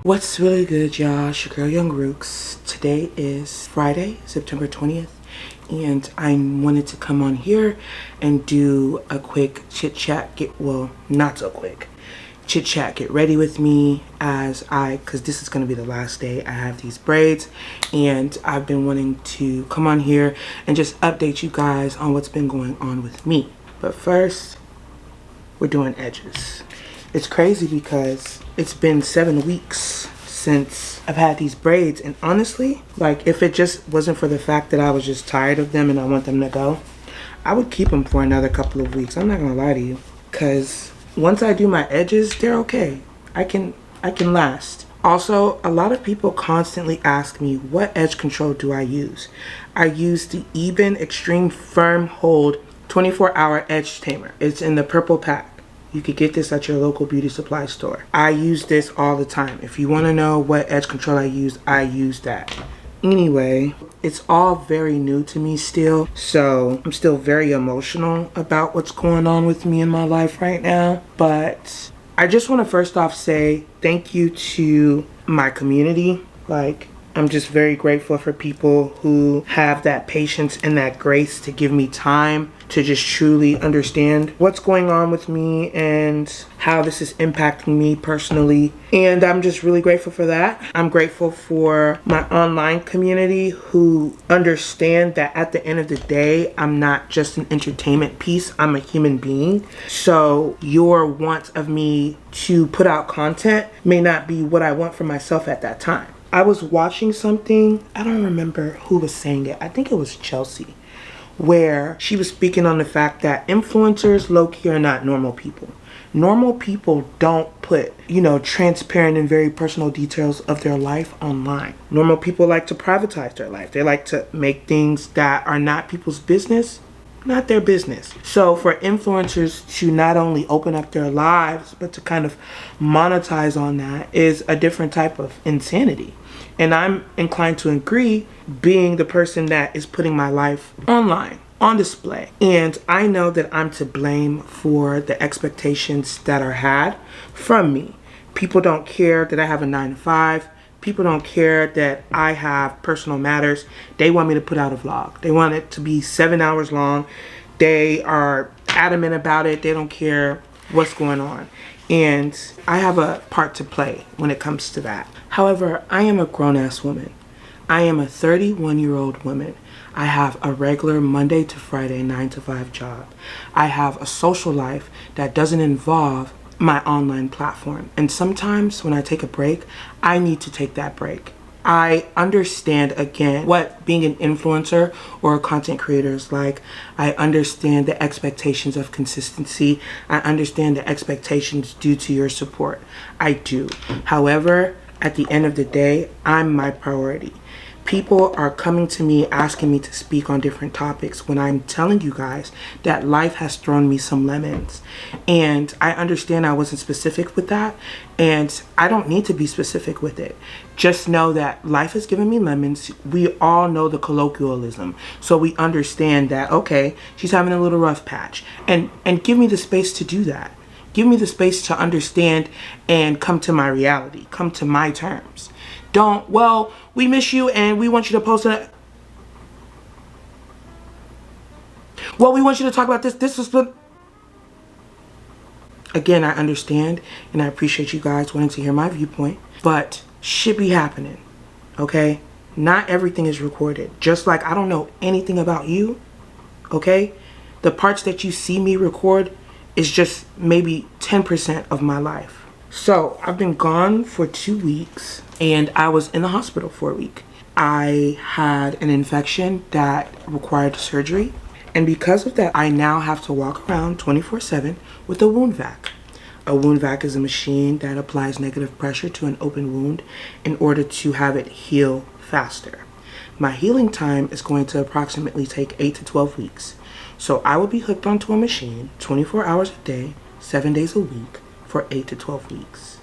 What's really good, y'all? It's your girl, Young Rooks. Today is Friday, September 20th, and I wanted to come on here and do a quick chit chat. Not so quick. Chit chat, get ready with me because this is going to be the last day I have these braids, and I've been wanting to come on here and just update you guys on what's been going on with me. But first, we're doing edges. It's crazy because it's been 7 weeks since I've had these braids, and honestly, like, if it just wasn't for the fact that I was just tired of them and I want them to go, I would keep them for another couple of weeks. I'm not gonna lie to you, because once I do my edges, they're okay. I can last. Also, a lot of people constantly ask me, what edge control do I use? I use the Eben Extreme Firm Hold 24-hour edge tamer. It's in the purple pack. You could get this at your local beauty supply store. I use this all the time. If you want to know what edge control I use that. Anyway, it's all very new to me still, so I'm still very emotional about what's going on with me in my life right now. But I just want to first off say thank you to my community. Like, I'm just very grateful for people who have that patience and that grace to give me time to just truly understand what's going on with me and how this is impacting me personally. And I'm just really grateful for that. I'm grateful for my online community who understand that at the end of the day, I'm not just an entertainment piece, I'm a human being. So your want of me to put out content may not be what I want for myself at that time. I was watching something, I don't remember who was saying it, I think it was Chelsea, where she was speaking on the fact that influencers low-key are not normal people. Normal people don't put, transparent and very personal details of their life online. Normal people like to privatize their life. They like to make things that are not people's business, not their business. So for influencers to not only open up their lives, but to kind of monetize on that is a different type of insanity. And I'm inclined to agree, being the person that is putting my life online, on display. And I know that I'm to blame for the expectations that are had from me. People don't care that I have a 9-to-5. People don't care that I have personal matters. They want me to put out a vlog. They want it to be 7 hours long. They are adamant about it. They don't care what's going on. And I have a part to play when it comes to that. However, I am a grown-ass woman. I am a 31-year-old woman. I have a regular Monday to Friday 9-to-5 job. I have a social life that doesn't involve my online platform. And sometimes when I take a break, I need to take that break. I understand, again, what being an influencer or a content creator is like. I understand the expectations of consistency. I understand the expectations due to your support. I do. However, at the end of the day, I'm my priority. People are coming to me asking me to speak on different topics when I'm telling you guys that life has thrown me some lemons. And I understand I wasn't specific with that, and I don't need to be specific with it. Just know that life has given me lemons. We all know the colloquialism, so we understand that, okay, she's having a little rough patch. And give me the space to do that. Give me the space to understand and come to my reality, come to my terms. Don't, well, we miss you and we want you to post it. Well, we want you to talk about this. This is the... Again, I understand and I appreciate you guys wanting to hear my viewpoint, but shit be happening, okay? Not everything is recorded. Just like I don't know anything about you, okay? The parts that you see me record is just maybe 10% of my life. So I've been gone for 2 weeks and I was in the hospital for a week. I had an infection that required surgery. And because of that, I now have to walk around 24/7 with a wound vac. A wound vac is a machine that applies negative pressure to an open wound in order to have it heal faster. My healing time is going to approximately take 8 to 12 weeks. So I will be hooked onto a machine 24 hours a day, 7 days a week for 8 to 12 weeks.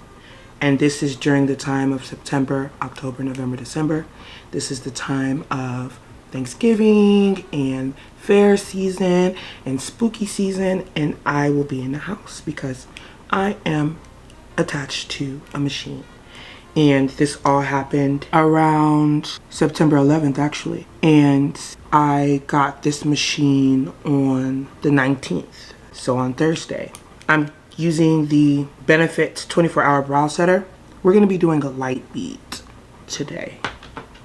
And this is during the time of September, October, November, December. This is the time of Thanksgiving and fair season and spooky season, and I will be in the house because I am attached to a machine. And this all happened around September 11th, actually. And I got this machine on the 19th, so on Thursday. I'm using the Benefit 24-hour brow setter. We're gonna be doing a light beat today.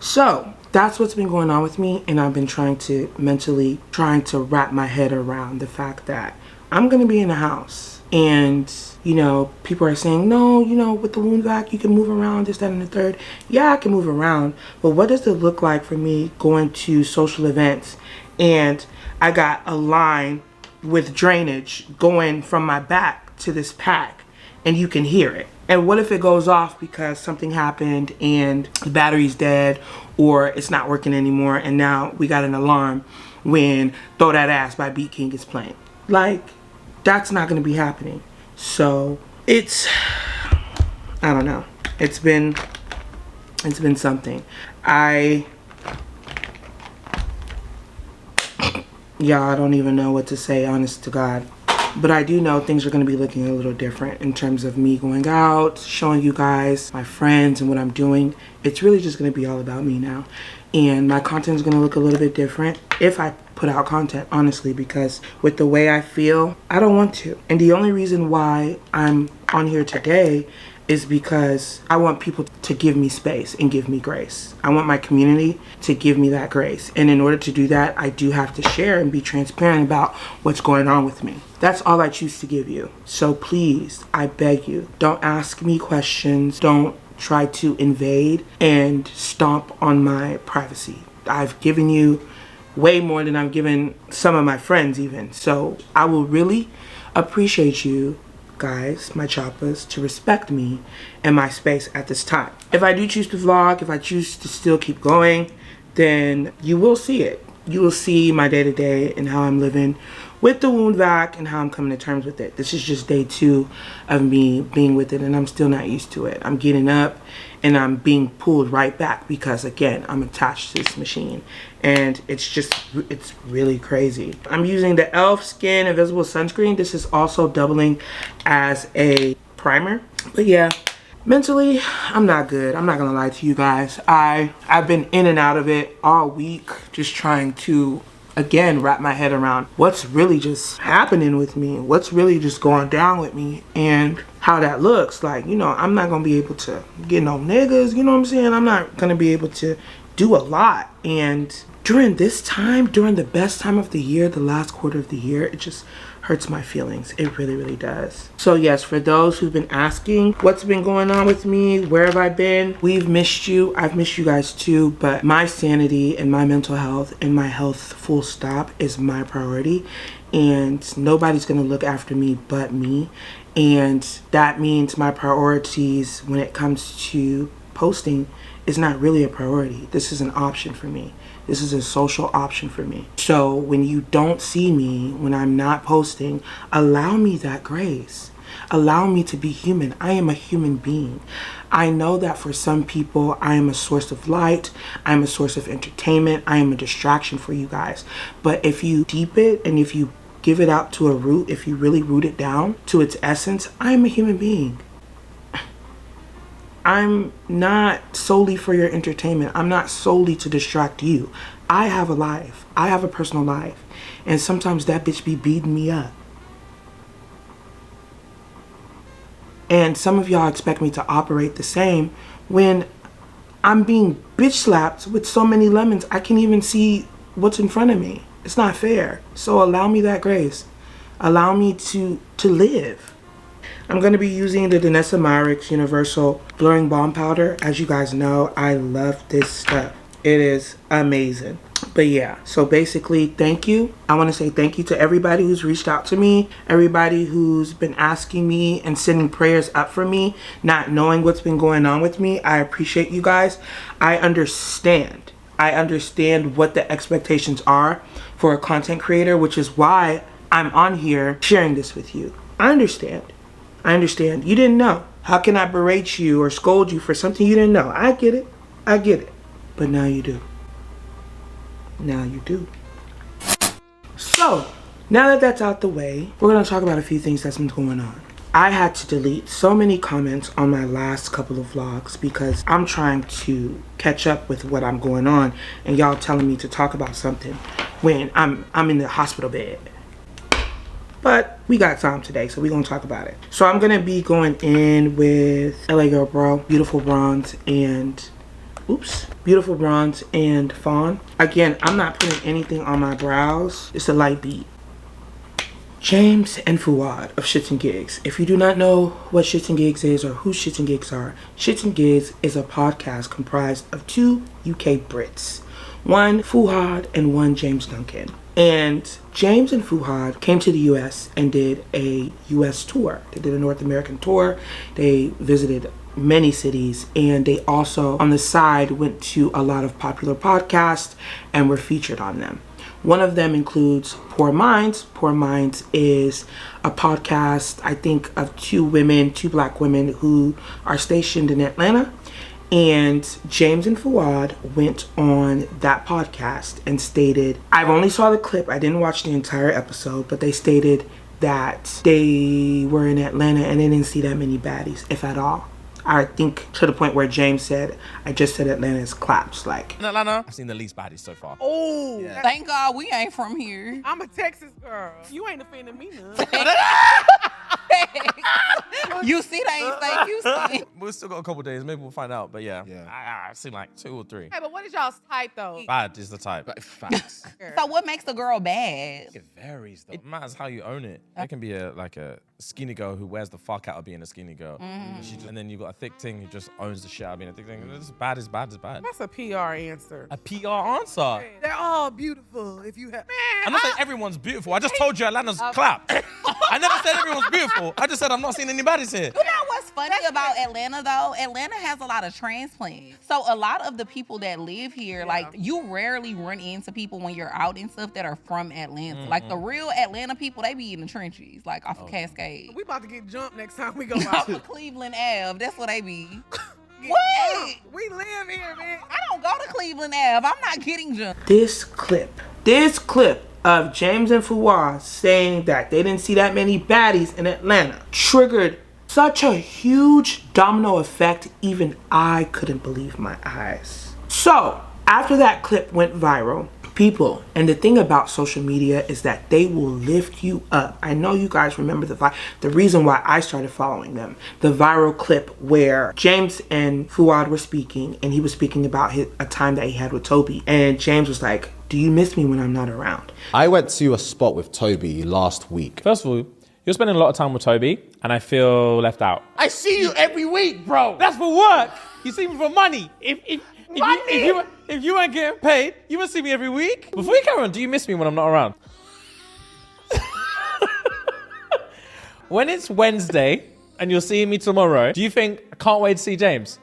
So that's what's been going on with me, and I've been trying to wrap my head around the fact that I'm gonna be in the house, and you know, people are saying, no, you know, with the wound vac, you can move around, this, that, and the third. Yeah, I can move around, but what does it look like for me going to social events and I got a line with drainage going from my back to this pack and you can hear it? And what if it goes off because something happened and the battery's dead or it's not working anymore, and now we got an alarm when Throw That Ass by Beat King is playing? Like, that's not gonna be happening. So it's, I don't know. It's been something. I don't even know what to say, honest to God. But I do know things are going to be looking a little different in terms of me going out, showing you guys my friends and what I'm doing. It's really just going to be all about me now. And my content is going to look a little bit different if I put out content, honestly, because with the way I feel, I don't want to. And the only reason why I'm on here today is because I want people to give me space and give me grace. I want my community to give me that grace. And in order to do that, I do have to share and be transparent about what's going on with me. That's all I choose to give you. So please, I beg you, don't ask me questions. Don't try to invade and stomp on my privacy. I've given you way more than I've given some of my friends even. So I will really appreciate you guys, my choppers, to respect me and my space at this time. If I do choose to vlog, if I choose to still keep going, then you will see it. You will see my day-to-day and how I'm living with the wound vac and how I'm coming to terms with it. This is just day 2 of me being with it, and I'm still not used to it. I'm getting up and I'm being pulled right back because, again, I'm attached to this machine, and it's really crazy. I'm using the e.l.f. Skin Invisible Sunscreen. This is also doubling as a primer. But yeah, mentally, I'm not good. I'm not gonna lie to you guys. I've been in and out of it all week, just trying to, again, wrap my head around what's really just happening with me, what's really just going down with me, and how that looks. Like, you know, I'm not gonna be able to get no niggas, you know what I'm saying? I'm not gonna be able to do a lot. And during this time, during the best time of the year, the last quarter of the year, it just hurts my feelings. It really, really does. So yes, for those who've been asking what's been going on with me, where have I been? We've missed you. I've missed you guys too, but my sanity and my mental health and my health full stop is my priority, and nobody's gonna look after me but me. And that means my priorities when it comes to posting is not really a priority. This is an option for me. This is a social option for me. So when you don't see me, when I'm not posting, allow me that grace. Allow me to be human. I am a human being. I know that for some people, I am a source of light. I am a source of entertainment. I am a distraction for you guys. But if you deep it and if you give it out to a root, if you really root it down to its essence, I am a human being. I'm not solely for your entertainment. I'm not solely to distract you. I have a life. I have a personal life. And sometimes that bitch be beating me up. And some of y'all expect me to operate the same when I'm being bitch slapped with so many lemons I can't even see what's in front of me. It's not fair. So allow me that grace. Allow me to live. I'm going to be using the Danessa Myricks Universal Blurring Balm Powder. As you guys know, I love this stuff. It is amazing. But yeah, so basically, thank you. I want to say thank you to everybody who's reached out to me, everybody who's been asking me and sending prayers up for me, not knowing what's been going on with me. I appreciate you guys. I understand. I understand what the expectations are for a content creator, which is why I'm on here sharing this with you. I understand. I understand. You didn't know. How can I berate you or scold you for something you didn't know? I get it. I get it. But now you do. Now you do. So, now that that's out the way, we're going to talk about a few things that's been going on. I had to delete so many comments on my last couple of vlogs because I'm trying to catch up with what I'm going on and y'all telling me to talk about something when I'm in the hospital bed. But we got time today, so we're gonna talk about it. So I'm gonna be going in with LA Girl Bro, Beautiful Bronze and Beautiful Bronze and Fawn. Again, I'm not putting anything on my brows. It's a light beat. James and Fuhad of ShxtsNGigs. If you do not know what ShxtsNGigs is or who ShxtsNGigs are, ShxtsNGigs is a podcast comprised of two UK Brits. One Fuhad and one James Duncan. And James and Fuhad came to the US and did a US tour. They did a North American tour. They visited many cities, and they also on the side went to a lot of popular podcasts and were featured on them. One of them includes Poor Minds. Poor Minds is a podcast, I think, of two black women who are stationed in Atlanta. And James and Fuhad went on that podcast and stated, I've only saw the clip, I didn't watch the entire episode, but they stated that they were in Atlanta and they didn't see that many baddies, if at all. I think to the point where James said, I just said Atlanta's claps. Like, in Atlanta, I've seen the least baddies so far. Oh, yeah. Thank God we ain't from here. I'm a Texas girl. You ain't offending me none. You see, they ain't say Houston. We've still got a couple days. Maybe we'll find out. But yeah. I've seen like 2 or 3. Hey, but what is y'all's type though? Bad is the type. Facts. So what makes a girl bad? It varies though. It matters how you own it. It can be a skinny girl who wears the fuck out of being a skinny girl. And then you got a thick thing who just owns the shit out of being a thick thing. It's bad is bad is bad. That's a PR answer. A PR answer? They're all beautiful if you have... Man, I'm not saying everyone's beautiful. I just told you Atlanta's clap. I never said everyone's beautiful. I just said I'm not seeing any baddies here. You know what's funny about Atlanta though? Atlanta has a lot of transplants. So a lot of the people that live here, like you rarely run into people when you're out and stuff that are from Atlanta. Like the real Atlanta people, they be in the trenches, like off of Cascade. We about to get jumped next time we go Off out. of Cleveland Ave, that's what they be. What? We live here, man. I don't go to Cleveland Ave. I'm not getting jumped. This clip of James and Fuhad saying that they didn't see that many baddies in Atlanta triggered such a huge domino effect, even I couldn't believe my eyes. So, after that clip went viral, people, and the thing about social media is that they will lift you up. I know you guys remember the reason why I started following them. The viral clip where James and Fuhad were speaking, and he was speaking about a time that he had with Toby. And James was like, do you miss me when I'm not around? I went to a spot with Toby last week. First of all, you're spending a lot of time with Toby, and I feel left out. I see you every week, bro. That's for work. You see me for money. If you weren't getting paid, you would see me every week. Before you carry on, do you miss me when I'm not around? When it's Wednesday and you're seeing me tomorrow, do you think I can't wait to see James?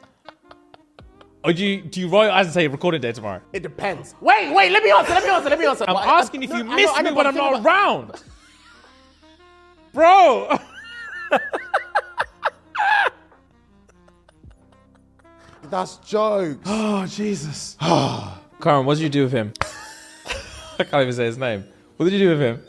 Or do you roll your eyes and say recording day tomorrow? It depends. Wait, let me answer. I'm asking if you miss me when I'm not around. Bro. That's jokes. Oh, Jesus. Karen, what did you do with him? I can't even say his name. What did you do with him?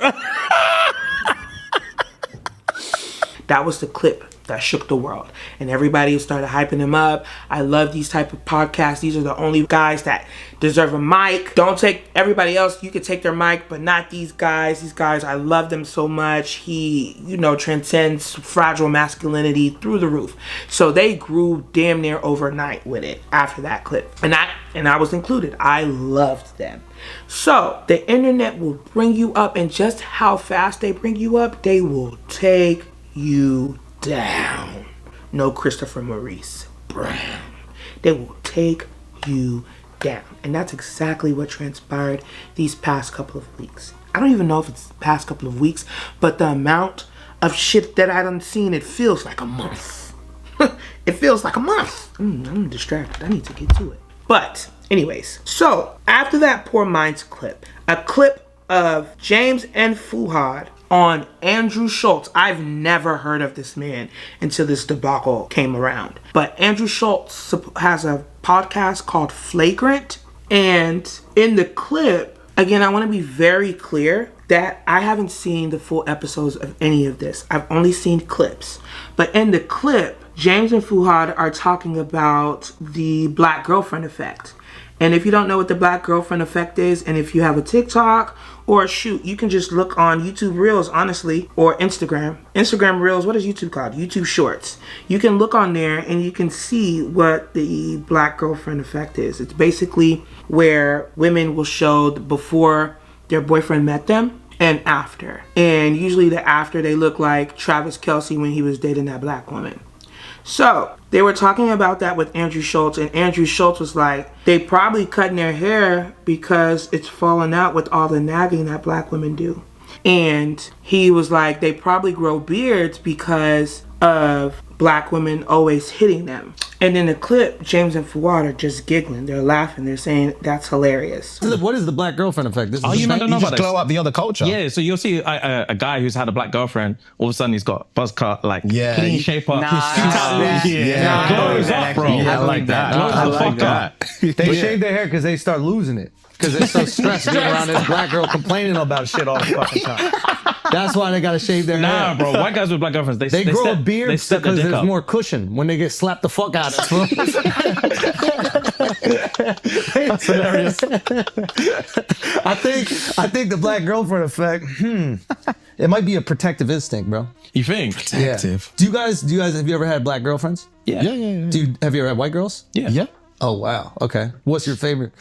That was the clip that shook the world, and everybody started hyping him up. I love these type of podcasts. These are the only guys that deserve a mic. Don't take everybody else. You could take their mic, but not these guys. These guys, I love them so much. He, transcends fragile masculinity through the roof. So they grew damn near overnight with it after that clip, and I was included. I loved them. So the internet will bring you up, and just how fast they bring you up, they will take you down. No Christopher Maurice Brown. They will take you down. And that's exactly what transpired these past couple of weeks. I don't even know if it's the past couple of weeks, but the amount of shit that I done seen, it feels like a month. It feels like a month. I'm distracted. I need to get to it. But anyways, so after that Poor Minds clip, a clip of James and Fuhad on Andrew Schulz. I've never heard of this man until this debacle came around. But Andrew Schulz has a podcast called Flagrant. And in the clip, Again, I want to be very clear that I haven't seen the full episodes of any of this. I've only seen clips. But in the clip, James and Fuhad are talking about the black girlfriend effect. And if you don't know what the black girlfriend effect is, and if you have a TikTok, or shoot, you can just look on YouTube Reels, honestly, or Instagram. Instagram Reels, what is YouTube called? YouTube Shorts. You can look on there and you can see what the black girlfriend effect is. It's basically where women will show before their boyfriend met them and after. And usually the after, they look like Travis Kelce when he was dating that black woman. So they were talking about that with Andrew Schulz, and Andrew Schulz was like, they probably cutting their hair because it's falling out with all the nagging that black women do. And he was like, they probably grow beards because of black women always hitting them. And in the clip, James and Fuhad are just giggling. They're laughing. They're saying that's hilarious. What is the black girlfriend effect? This is You might not know You about just this. glow up the other culture. Yeah, so you'll see a guy who's had a black girlfriend, all of a sudden he's got buzz cut, like clean shape up. Glows up, bro. Yeah, I like that. I like that. They shave their hair because they start losing it. Because they're so stressed being around this black girl complaining about shit all the fucking time. That's why they gotta shave their hair. Nah, bro. White guys with black girlfriends, They grow a step- beard they step their because dick there's up. more cushion when they get slapped the fuck out of it. That's hilarious. I think the black girlfriend effect, it might be a protective instinct, bro. You think? Protective. Do you guys have you ever had black girlfriends? Yeah. Yeah. Have you ever had white girls? Yeah. Oh wow. Okay. What's your favorite?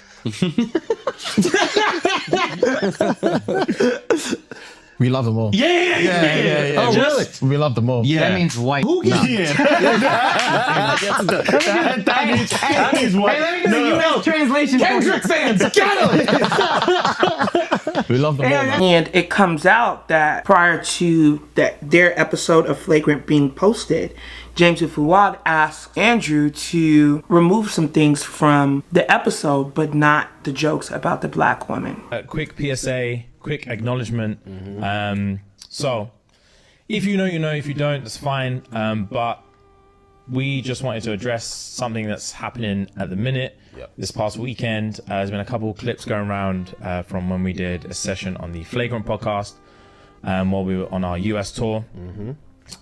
We love them all. Yeah. Oh really? We love them all. Yeah. That means white. Who gets That means what? Hey, let me get a US translation. Kendrick fans? Get him! We love them all. man. And it comes out that prior to their episode of Flagrant being posted, James and Fuhad asked Andrew to remove some things from the episode, but not the jokes about the black woman. A quick PSA, quick acknowledgement. So, if you know, you know. If you don't, that's fine. But we just wanted to address something that's happening at the minute. This past weekend, there's been a couple clips going around from when we did a session on the Flagrant podcast while we were on our US tour.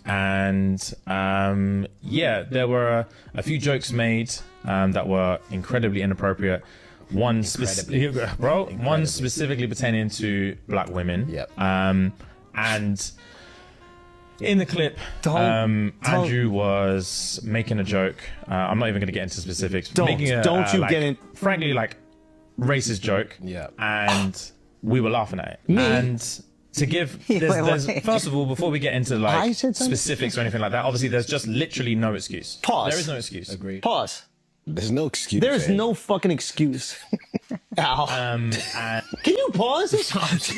And there were a few jokes made that were incredibly inappropriate. One specifically pertaining to black women. And in the clip, Andrew was making a joke. I'm not even going to get into specifics. Frankly, like racist joke. And we were laughing at it. And to give, first of all, before we get into like specifics or anything like that, obviously there's just literally no excuse. Pause. There is no excuse. Agreed. Pause. There's no excuse. There is no fucking excuse. Ow. And Can you pause? Pause.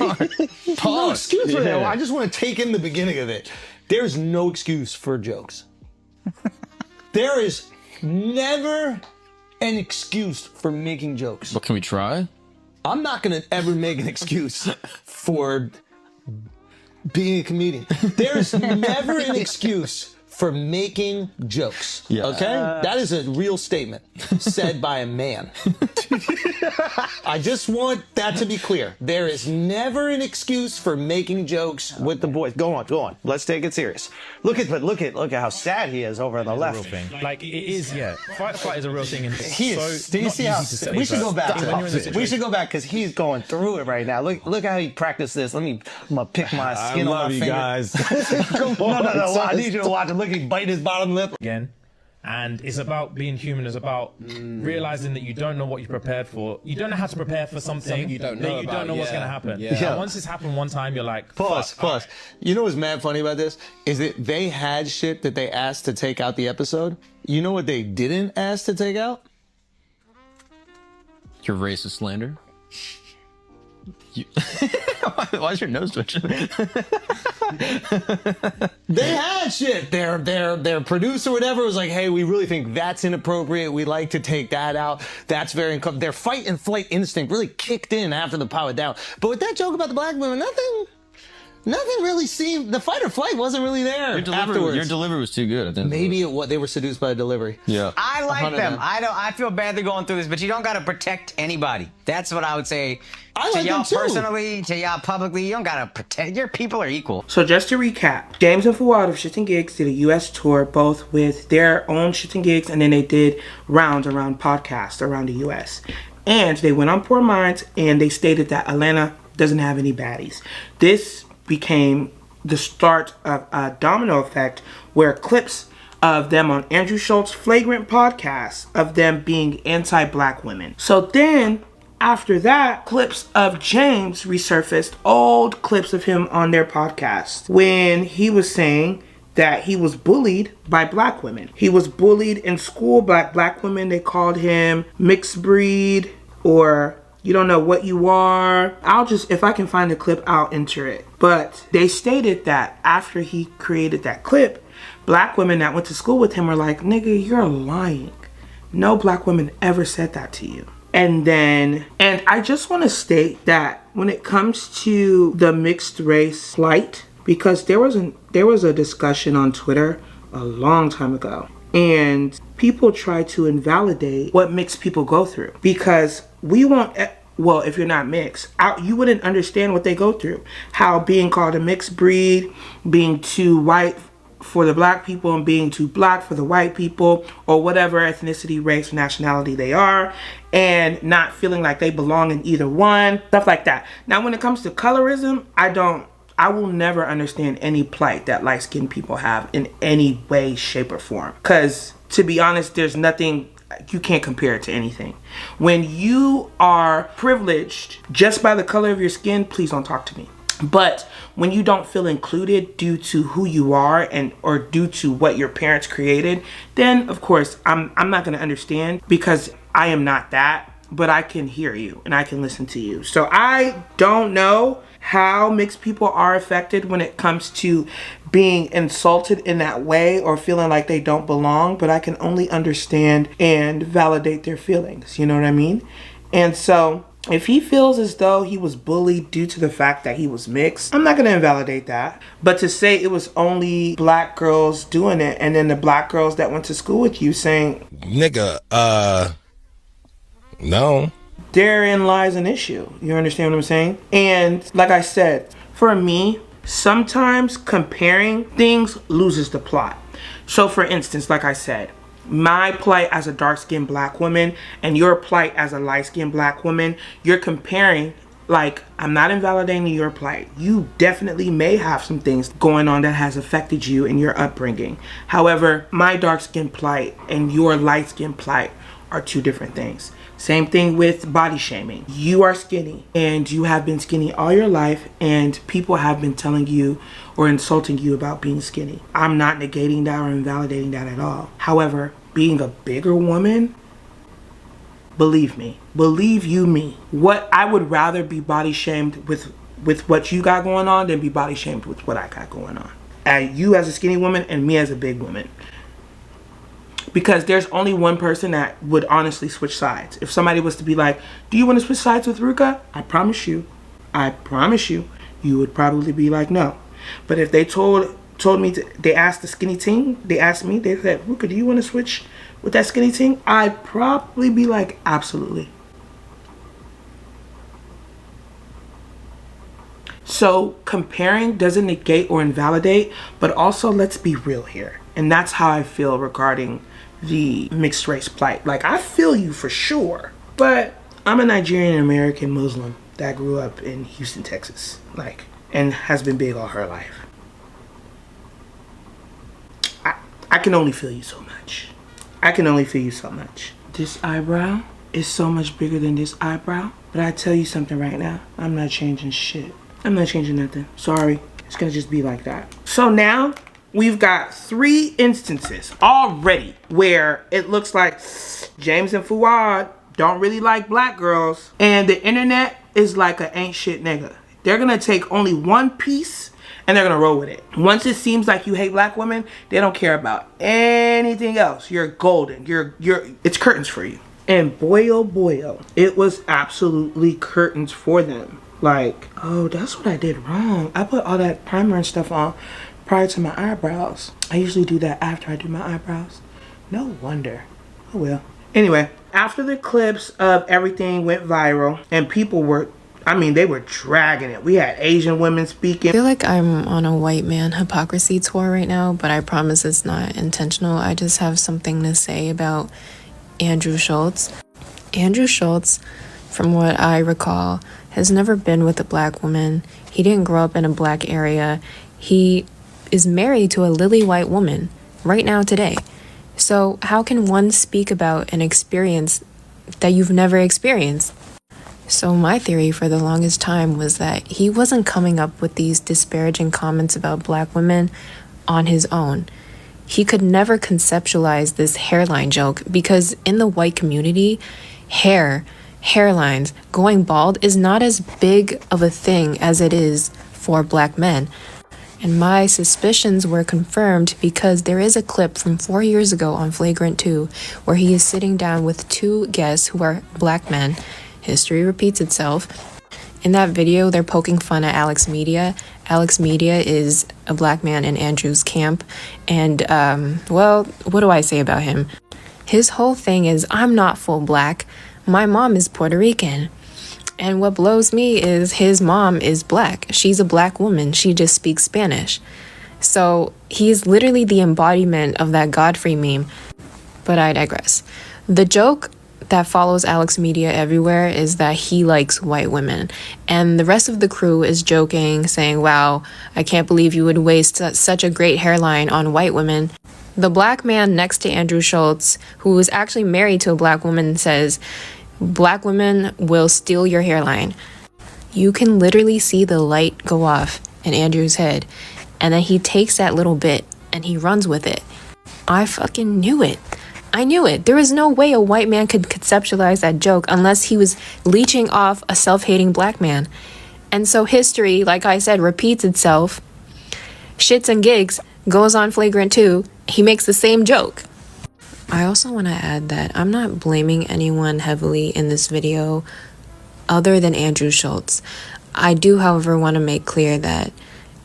No excuse for that. I just want to take in the beginning of it. There's no excuse for jokes. There is never an excuse for making jokes. But can we try? I'm not going to ever make an excuse for being a comedian. There's never an excuse for making jokes. Okay? That is a real statement said by a man. I just want that to be clear. There is never an excuse for making jokes with the boys. Go on. Let's take it serious. Look at how sad he is over on the left. real thing. Like it is, Fight or flight is a real thing. And He is. so Do you not see easy how? to say, We should but go back. when you're in the We should go back because he's going through it right now. Look how he practiced this. I'm gonna pick my skin on my finger. No. I need you to watch it. Look, he bite his bottom lip. again. And it's about being human. It's about realizing that you don't know what you're prepared for. You don't know how to prepare for something you don't that know you don't know what's going to happen. Yeah. And once it's happened one time, you're like, Pause. fuck, all right. You know what's mad funny about this? Is that they had shit that they asked to take out the episode. You know what they didn't ask to take out? Your racist slander. Why is your nose twitching? They had shit. Their producer, whatever, was like, "Hey, we really think that's inappropriate. We'd like to take that out. That's very uncomfortable." Their fight and flight instinct really kicked in after the power down. But with that joke about the black women, nothing really seemed. The fight or flight wasn't really there. Your delivery was too good. I think. Maybe they were seduced by the delivery. Yeah. I like 100 them. man. I feel bad they're going through this, but you don't got to protect anybody. That's what I would say. I To like y'all them too. personally, to y'all publicly, you don't got to protect. Your people are equal. So just to recap, James and Fuhad of ShxtsNGigs did a U.S. tour, both with their own ShxtsNGigs, and then they did rounds around podcasts around the U.S. And they went on Poor Minds, and they stated that Atlanta doesn't have any baddies. This became the start of a domino effect where clips of them on Andrew Schulz flagrant podcasts of them being anti-black women. So then after that, clips of James resurfaced, old clips of him on their podcast when he was saying that he was bullied by black women. He was bullied in school by black women. They called him mixed breed, or you don't know what you are. If I can find the clip, I'll enter it. But they stated that after he created that clip, black women that went to school with him were like, nigga, you're lying. No black women ever said that to you. And I just want to state that when it comes to the mixed race plight, because there was a discussion on Twitter a long time ago, and people try to invalidate what mixed people go through, because we won't. Well, if you're not mixed, you wouldn't understand what they go through. How being called a mixed breed, being too white for the black people and being too black for the white people, or whatever ethnicity, race, nationality they are, and not feeling like they belong in either one, stuff like that. Now, when it comes to colorism, I will never understand any plight that light-skinned people have in any way, shape, or form. Because, to be honest, there's nothing, you can't compare it to anything. When you are privileged just by the color of your skin, please don't talk to me. But when you don't feel included due to who you are or due to what your parents created, then of course I'm not going to understand, because I am not that, but I can hear you and I can listen to you. So I don't know how mixed people are affected when it comes to being insulted in that way or feeling like they don't belong, but I can only understand and validate their feelings. You know what I mean? And so if he feels as though he was bullied due to the fact that he was mixed, I'm not going to invalidate that. But to say it was only black girls doing it, and then the black girls that went to school with you saying, nigga, no. Therein lies an issue. You understand what I'm saying? And like I said, for me, sometimes comparing things loses the plot. So for instance, like I said, my plight as a dark-skinned black woman and your plight as a light-skinned black woman, you're comparing. Like, I'm not invalidating your plight. You definitely may have some things going on that has affected you in your upbringing. However, my dark-skinned plight and your light-skinned plight are two different things. Same thing with body shaming. You are skinny and you have been skinny all your life, and people have been telling you or insulting you about being skinny. I'm not negating that or invalidating that at all. However, being a bigger woman, believe you me, what I would rather be body shamed with what you got going on than be body shamed with what I got going on. You as a skinny woman and me as a big woman. Because there's only one person that would honestly switch sides. If somebody was to be like, do you want to switch sides with Ruka? I promise you, you would probably be like, no. But if they told me, they asked the skinny team, they asked me, they said, Ruka, do you want to switch with that skinny team? I'd probably be like, absolutely. So comparing doesn't negate or invalidate, but also let's be real here. And that's how I feel regarding the mixed race plight. Like, I feel you for sure, but I'm a Nigerian American Muslim that grew up in Houston, Texas, and has been big all her life. I can only feel you so much. This eyebrow is so much bigger than this eyebrow, but I tell you something right now, I'm not changing shit. I'm not changing nothing. Sorry, it's gonna just be like that. So now we've got 3 instances already where it looks like James and Fuhad don't really like black girls, and the internet is like a ain't shit nigga. They're gonna take only one piece and they're gonna roll with it. Once it seems like you hate black women, they don't care about anything else. You're golden. It's curtains for you. And boy, oh boy, oh, it was absolutely curtains for them. Like, oh, that's what I did wrong. I put all that primer and stuff on prior to my eyebrows. I usually do that after I do my eyebrows. No wonder. Oh well. Anyway, after the clips of everything went viral and people were, they were dragging it. We had Asian women speaking. I feel like I'm on a white man hypocrisy tour right now, but I promise it's not intentional. I just have something to say about Andrew Schulz. Andrew Schulz, from what I recall, has never been with a black woman. He didn't grow up in a black area. He is married to a lily white woman right now today. So how can one speak about an experience that you've never experienced? So my theory for the longest time was that he wasn't coming up with these disparaging comments about black women on his own. He could never conceptualize this hairline joke because in the white community, hairlines, going bald is not as big of a thing as it is for black men. And my suspicions were confirmed because there is a clip from 4 years ago on Flagrant 2 where he is sitting down with two guests who are black men. History repeats itself. In that video, they're poking fun at Alex Media. Alex Media is a black man in Andrew's camp. And, well, what do I say about him? His whole thing is, I'm not full black. My mom is Puerto Rican. And what blows me is his mom is black. She's a black woman. She just speaks Spanish. So he's literally the embodiment of that Godfrey meme. But I digress. The joke that follows Alex Media everywhere is that he likes white women. And the rest of the crew is joking, saying, wow, I can't believe you would waste such a great hairline on white women. The black man next to Andrew Schulz, who is actually married to a black woman, says, black women will steal your hairline. You can literally see the light go off in Andrew's head. And then he takes that little bit and he runs with it. I fucking knew it. I knew it. There was no way a white man could conceptualize that joke unless he was leeching off a self-hating black man. And so history, like I said, repeats itself. ShxtsNGigs goes on Flagrant 2. He makes the same joke. I also want to add that I'm not blaming anyone heavily in this video other than Andrew Schulz. I do, however, want to make clear that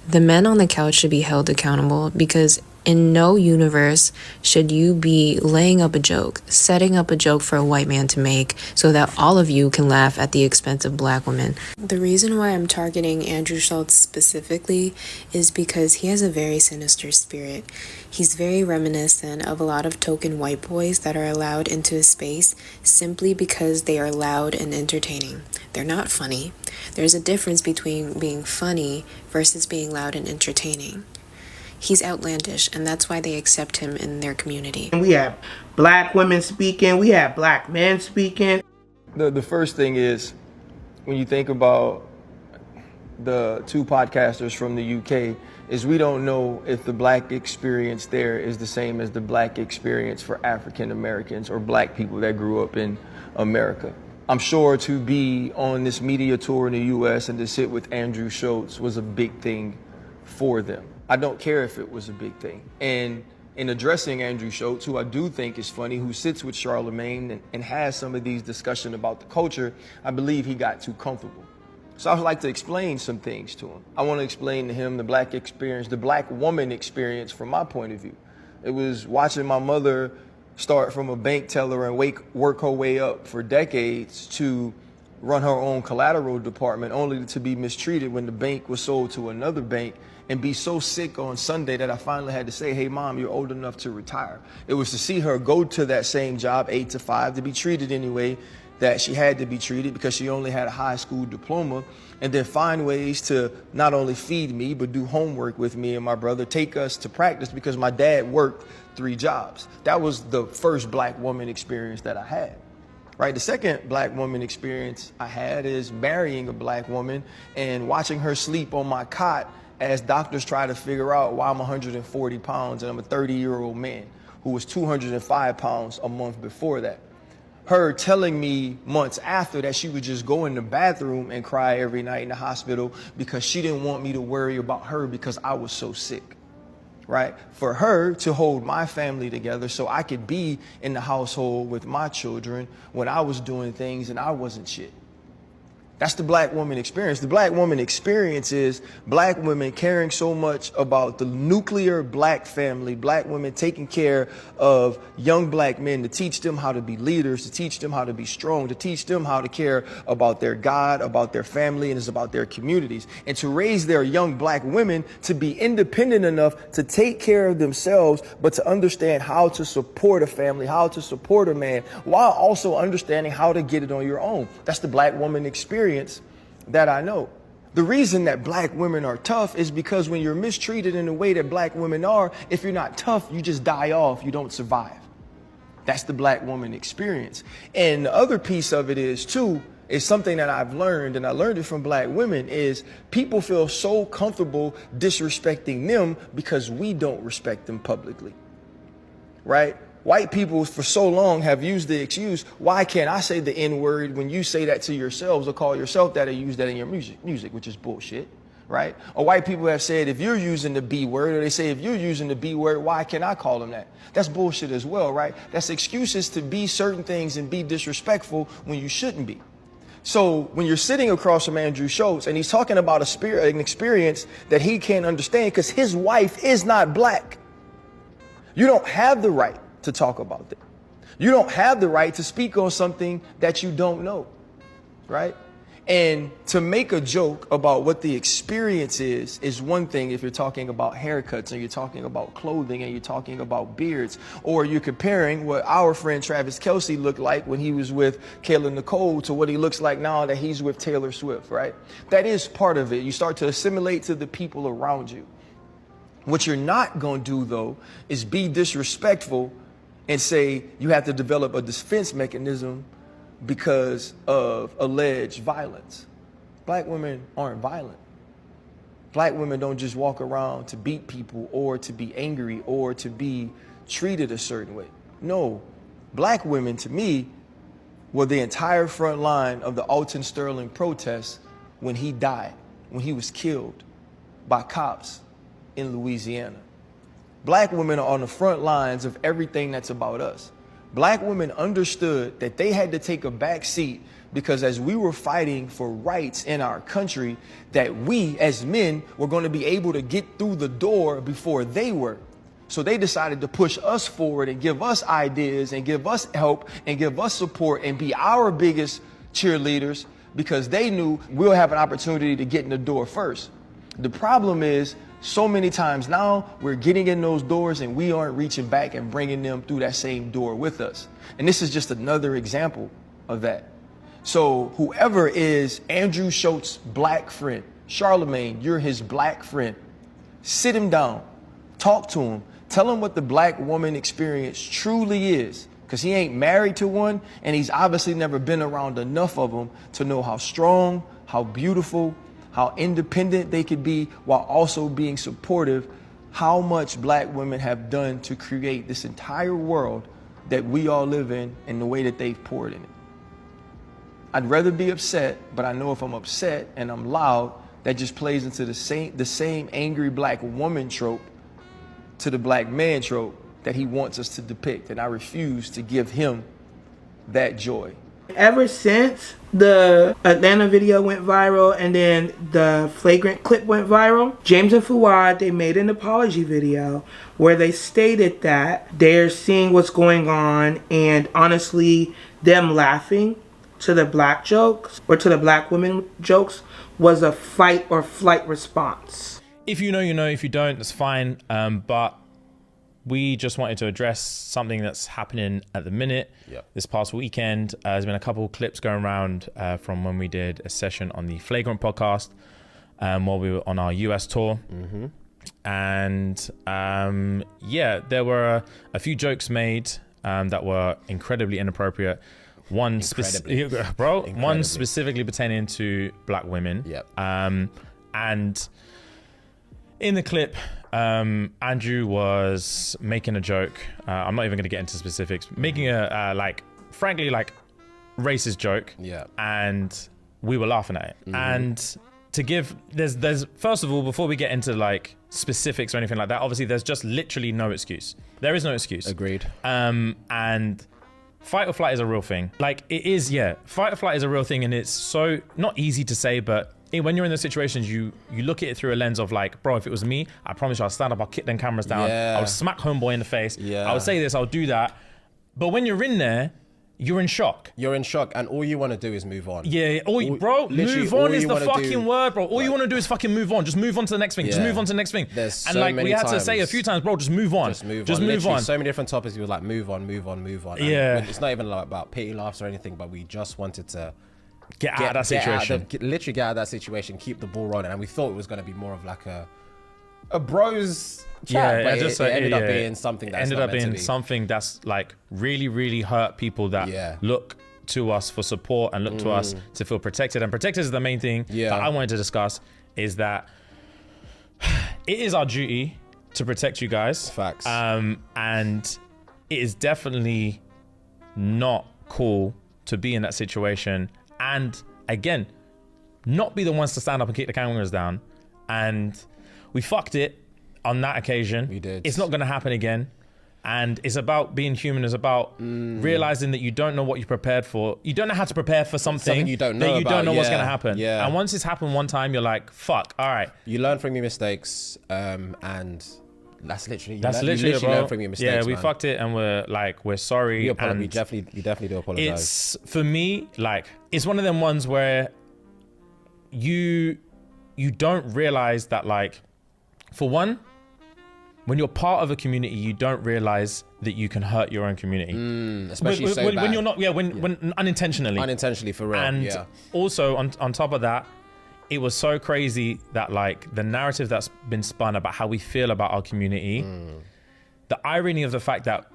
the men on the couch should be held accountable because in no universe should you be laying up a joke, setting up a joke for a white man to make so that all of you can laugh at the expense of black women. The reason why I'm targeting Andrew Schulz specifically is because he has a very sinister spirit. He's very reminiscent of a lot of token white boys that are allowed into a space simply because they are loud and entertaining. They're not funny. There's a difference between being funny versus being loud and entertaining. He's outlandish, and that's why they accept him in their community. We have black women speaking. We have black men speaking. The first thing is, when you think about the two podcasters from the UK, is we don't know if the black experience there is the same as the black experience for African Americans or black people that grew up in America. I'm sure to be on this media tour in the US and to sit with Andrew Schulz was a big thing for them. I don't care if it was a big thing. And in addressing Andrew Schulz, who I do think is funny, who sits with Charlemagne and has some of these discussions about the culture, I believe he got too comfortable. So I would like to explain some things to him. I want to explain to him the black experience, the black woman experience from my point of view. It was watching my mother start from a bank teller and work her way up for decades to run her own collateral department, only to be mistreated when the bank was sold to another bank, and be so sick on Sunday that I finally had to say, hey, Mom, you're old enough to retire. It was to see her go to that same job, 8 to 5, to be treated anyway that she had to be treated because she only had a high school diploma, and then find ways to not only feed me, but do homework with me and my brother, take us to practice because my dad worked 3 jobs. That was the first black woman experience that I had. Right. The second black woman experience I had is marrying a black woman and watching her sleep on my cot as doctors try to figure out why I'm 140 pounds and I'm a 30-year-old man who was 205 pounds a month before that. Her telling me months after that she would just go in the bathroom and cry every night in the hospital because she didn't want me to worry about her because I was so sick. Right? For her to hold my family together so I could be in the household with my children when I was doing things and I wasn't shit. That's the black woman experience. The black woman experience is black women caring so much about the nuclear black family, black women taking care of young black men to teach them how to be leaders, to teach them how to be strong, to teach them how to care about their God, about their family, and it's about their communities. And to raise their young black women to be independent enough to take care of themselves, but to understand how to support a family, how to support a man, while also understanding how to get it on your own. That's the black woman experience that I know. The reason that black women are tough is because when you're mistreated in the way that black women are, if you're not tough, you just die off, you don't survive. That's the black woman experience. And the other piece of it is too, is something that I've learned, and I learned it from black women, is people feel so comfortable disrespecting them because we don't respect them publicly, right? White people for so long have used the excuse, why can't I say the N-word when you say that to yourselves or call yourself that or use that in your music, which is bullshit, right? Or white people have said, if you're using the B word, or they say, if you're using the B word, why can't I call them that? That's bullshit as well, right? That's excuses to be certain things and be disrespectful when you shouldn't be. So when you're sitting across from Andrew Schulz and he's talking about an experience that he can't understand because his wife is not black, you don't have the right to talk about that. You don't have the right to speak on something that you don't know, right? And to make a joke about what the experience is one thing if you're talking about haircuts and you're talking about clothing and you're talking about beards, or you're comparing what our friend Travis Kelce looked like when he was with Kayla Nicole to what he looks like now that he's with Taylor Swift, right? That is part of it. You start to assimilate to the people around you. What you're not going to do, though, is be disrespectful and say you have to develop a defense mechanism because of alleged violence. Black women aren't violent. Black women don't just walk around to beat people or to be angry or to be treated a certain way. No, black women, to me, were the entire front line of the Alton Sterling protests when he died, when he was killed by cops in Louisiana. Black women are on the front lines of everything that's about us. Black women understood that they had to take a back seat because as we were fighting for rights in our country, that we as men were going to be able to get through the door before they were. So they decided to push us forward and give us ideas and give us help and give us support and be our biggest cheerleaders because they knew we'll have an opportunity to get in the door first. The problem is, so many times now we're getting in those doors and we aren't reaching back and bringing them through that same door with us. And this is just another example of that. So whoever is Andrew Schultz's black friend, Charlemagne, you're his black friend, sit him down, talk to him, tell him what the black woman experience truly is. Because he ain't married to one and he's obviously never been around enough of them to know how strong, how beautiful, how independent they could be while also being supportive, how much black women have done to create this entire world that we all live in and the way that they've poured in it. I'd rather be upset, but I know if I'm upset and I'm loud, that just plays into the same angry black woman trope to the black man trope that he wants us to depict, and I refuse to give him that joy. Ever since the Atlanta video went viral and then the flagrant clip went viral, James and Fuhad, they made an apology video where they stated that they're seeing what's going on, and honestly, them laughing to the black jokes or to the black women jokes was a fight or flight response. If you know, you know. If you don't, that's fine. But we just wanted to address something that's happening at the minute. This past weekend, there's been a couple of clips going around from when we did a session on the Flagrant podcast while we were on our US tour. And yeah, there were a few jokes made that were incredibly inappropriate. One specifically pertaining to black women. And in the clip, Andrew was making a joke. I'm not even going to get into specifics. Making a frankly racist joke. And we were laughing at it. And to give, there's first of all, before we get into like specifics or anything like that, obviously there's just literally no excuse. There is no excuse. Agreed. And fight or flight is a real thing. Like it is, yeah. Fight or flight is a real thing, and it's so not easy to say, but when you're in those situations, you look at it through a lens of like, bro, if it was me, I promise you, I'll stand up, I'll kick them cameras down, I would smack homeboy in the face, I would say this, I'll do that. But when you're in there, you're in shock. You're in shock, and all you want to do is move on. Yeah, bro, move on is the fucking word, bro. All you want to do is fucking move on. Just move on to the next thing. Just move on to the next thing. There's and so like many we had to times. say a few times, bro, just move on. Just move on. So many different topics. We were like, move on, move on, move on. And yeah. it's not even like about pity laughs or anything, but we just wanted to get out of that situation. Literally get out of that situation, keep the ball rolling. And we thought it was going to be more of like a bros chat, but it ended up being something that's ended up being something that's like really, really hurt people that look to us for support and look to us to feel protected. And protected is the main thing that I wanted to discuss, is that it is our duty to protect you guys. Facts. And it is definitely not cool to be in that situation. And again, not be the ones to stand up and kick the cameras down. And we fucked it on that occasion. We did. It's not going to happen again. And it's about being human. It's about realizing that you don't know what you're prepared for. You don't know how to prepare for something you don't know that you don't know what's yeah. going to happen. Yeah. And once it's happened one time, you're like, fuck, all right. You learn from your mistakes, and that's literally you literally bro. learn from your mistakes. Yeah, we man. fucked it, and we're sorry. We definitely do apologize. It's, for me, like, it's one of them ones where you don't realize that, like, for one, when you're part of a community, you don't realize that you can hurt your own community. Especially when you're not, when unintentionally. Unintentionally, for real. And also on top of that, it was so crazy that like the narrative that's been spun about how we feel about our community, the irony of the fact that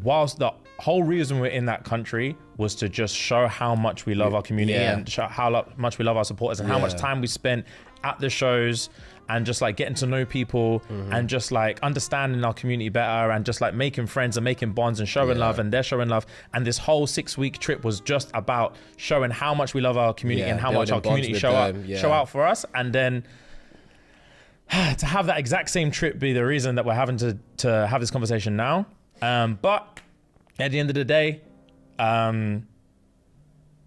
whilst the whole reason we're in that country was to just show how much we love our community and show how much we love our supporters and how much time we spent at the shows and just like getting to know people and just like understanding our community better and just like making friends and making bonds and showing love, and they're showing love. And this whole 6-week trip was just about showing how much we love our community and how much our community show out for us. And then to have that exact same trip be the reason that we're having to have this conversation now. But at the end of the day,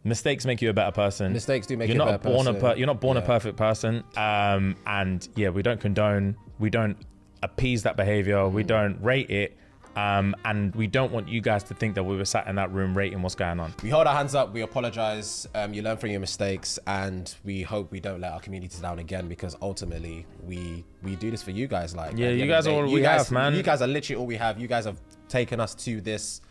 mistakes make you a better person. Mistakes do make you a better person. You're not born a perfect person. And yeah, we don't condone, we don't appease that behavior, we don't rate it. And we don't want you guys to think that we were sat in that room rating what's going on. We hold our hands up, we apologize, you learn from your mistakes, and we hope we don't let our community down again, because ultimately we do this for you guys. Like, yeah, you guys are all we have, man. You guys are literally all we have. You guys have taken us to this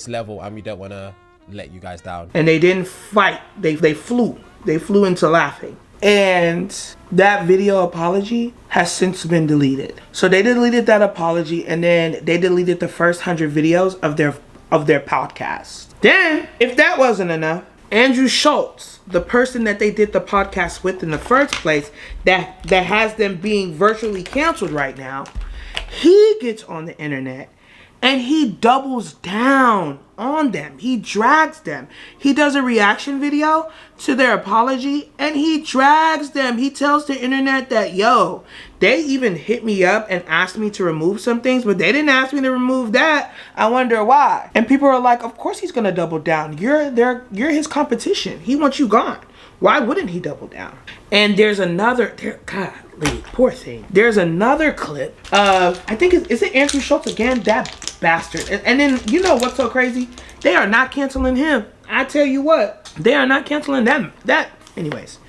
level, and we don't want to let you guys down. And they didn't fight. They flew into laughing. And that video apology has since been deleted. So they deleted that apology, and then they deleted the first 100 videos of their podcast. Then, if that wasn't enough, Andrew Schulz, the person that they did the podcast with in the first place, that has them being virtually canceled right now, he gets on the internet and he doubles down on them. He drags them. He does a reaction video to their apology and he drags them. He tells the internet that, yo, they even hit me up and asked me to remove some things, but they didn't ask me to remove that. I wonder why. And people are like, of course he's gonna double down. You're his competition. He wants you gone. Why wouldn't he double down? And there's another, golly, poor thing. There's another clip of, I think, is it Andrew Schulz again? That bastard. And then, you know what's so crazy? They are not canceling him. I tell you what, they are not canceling them. Anyways.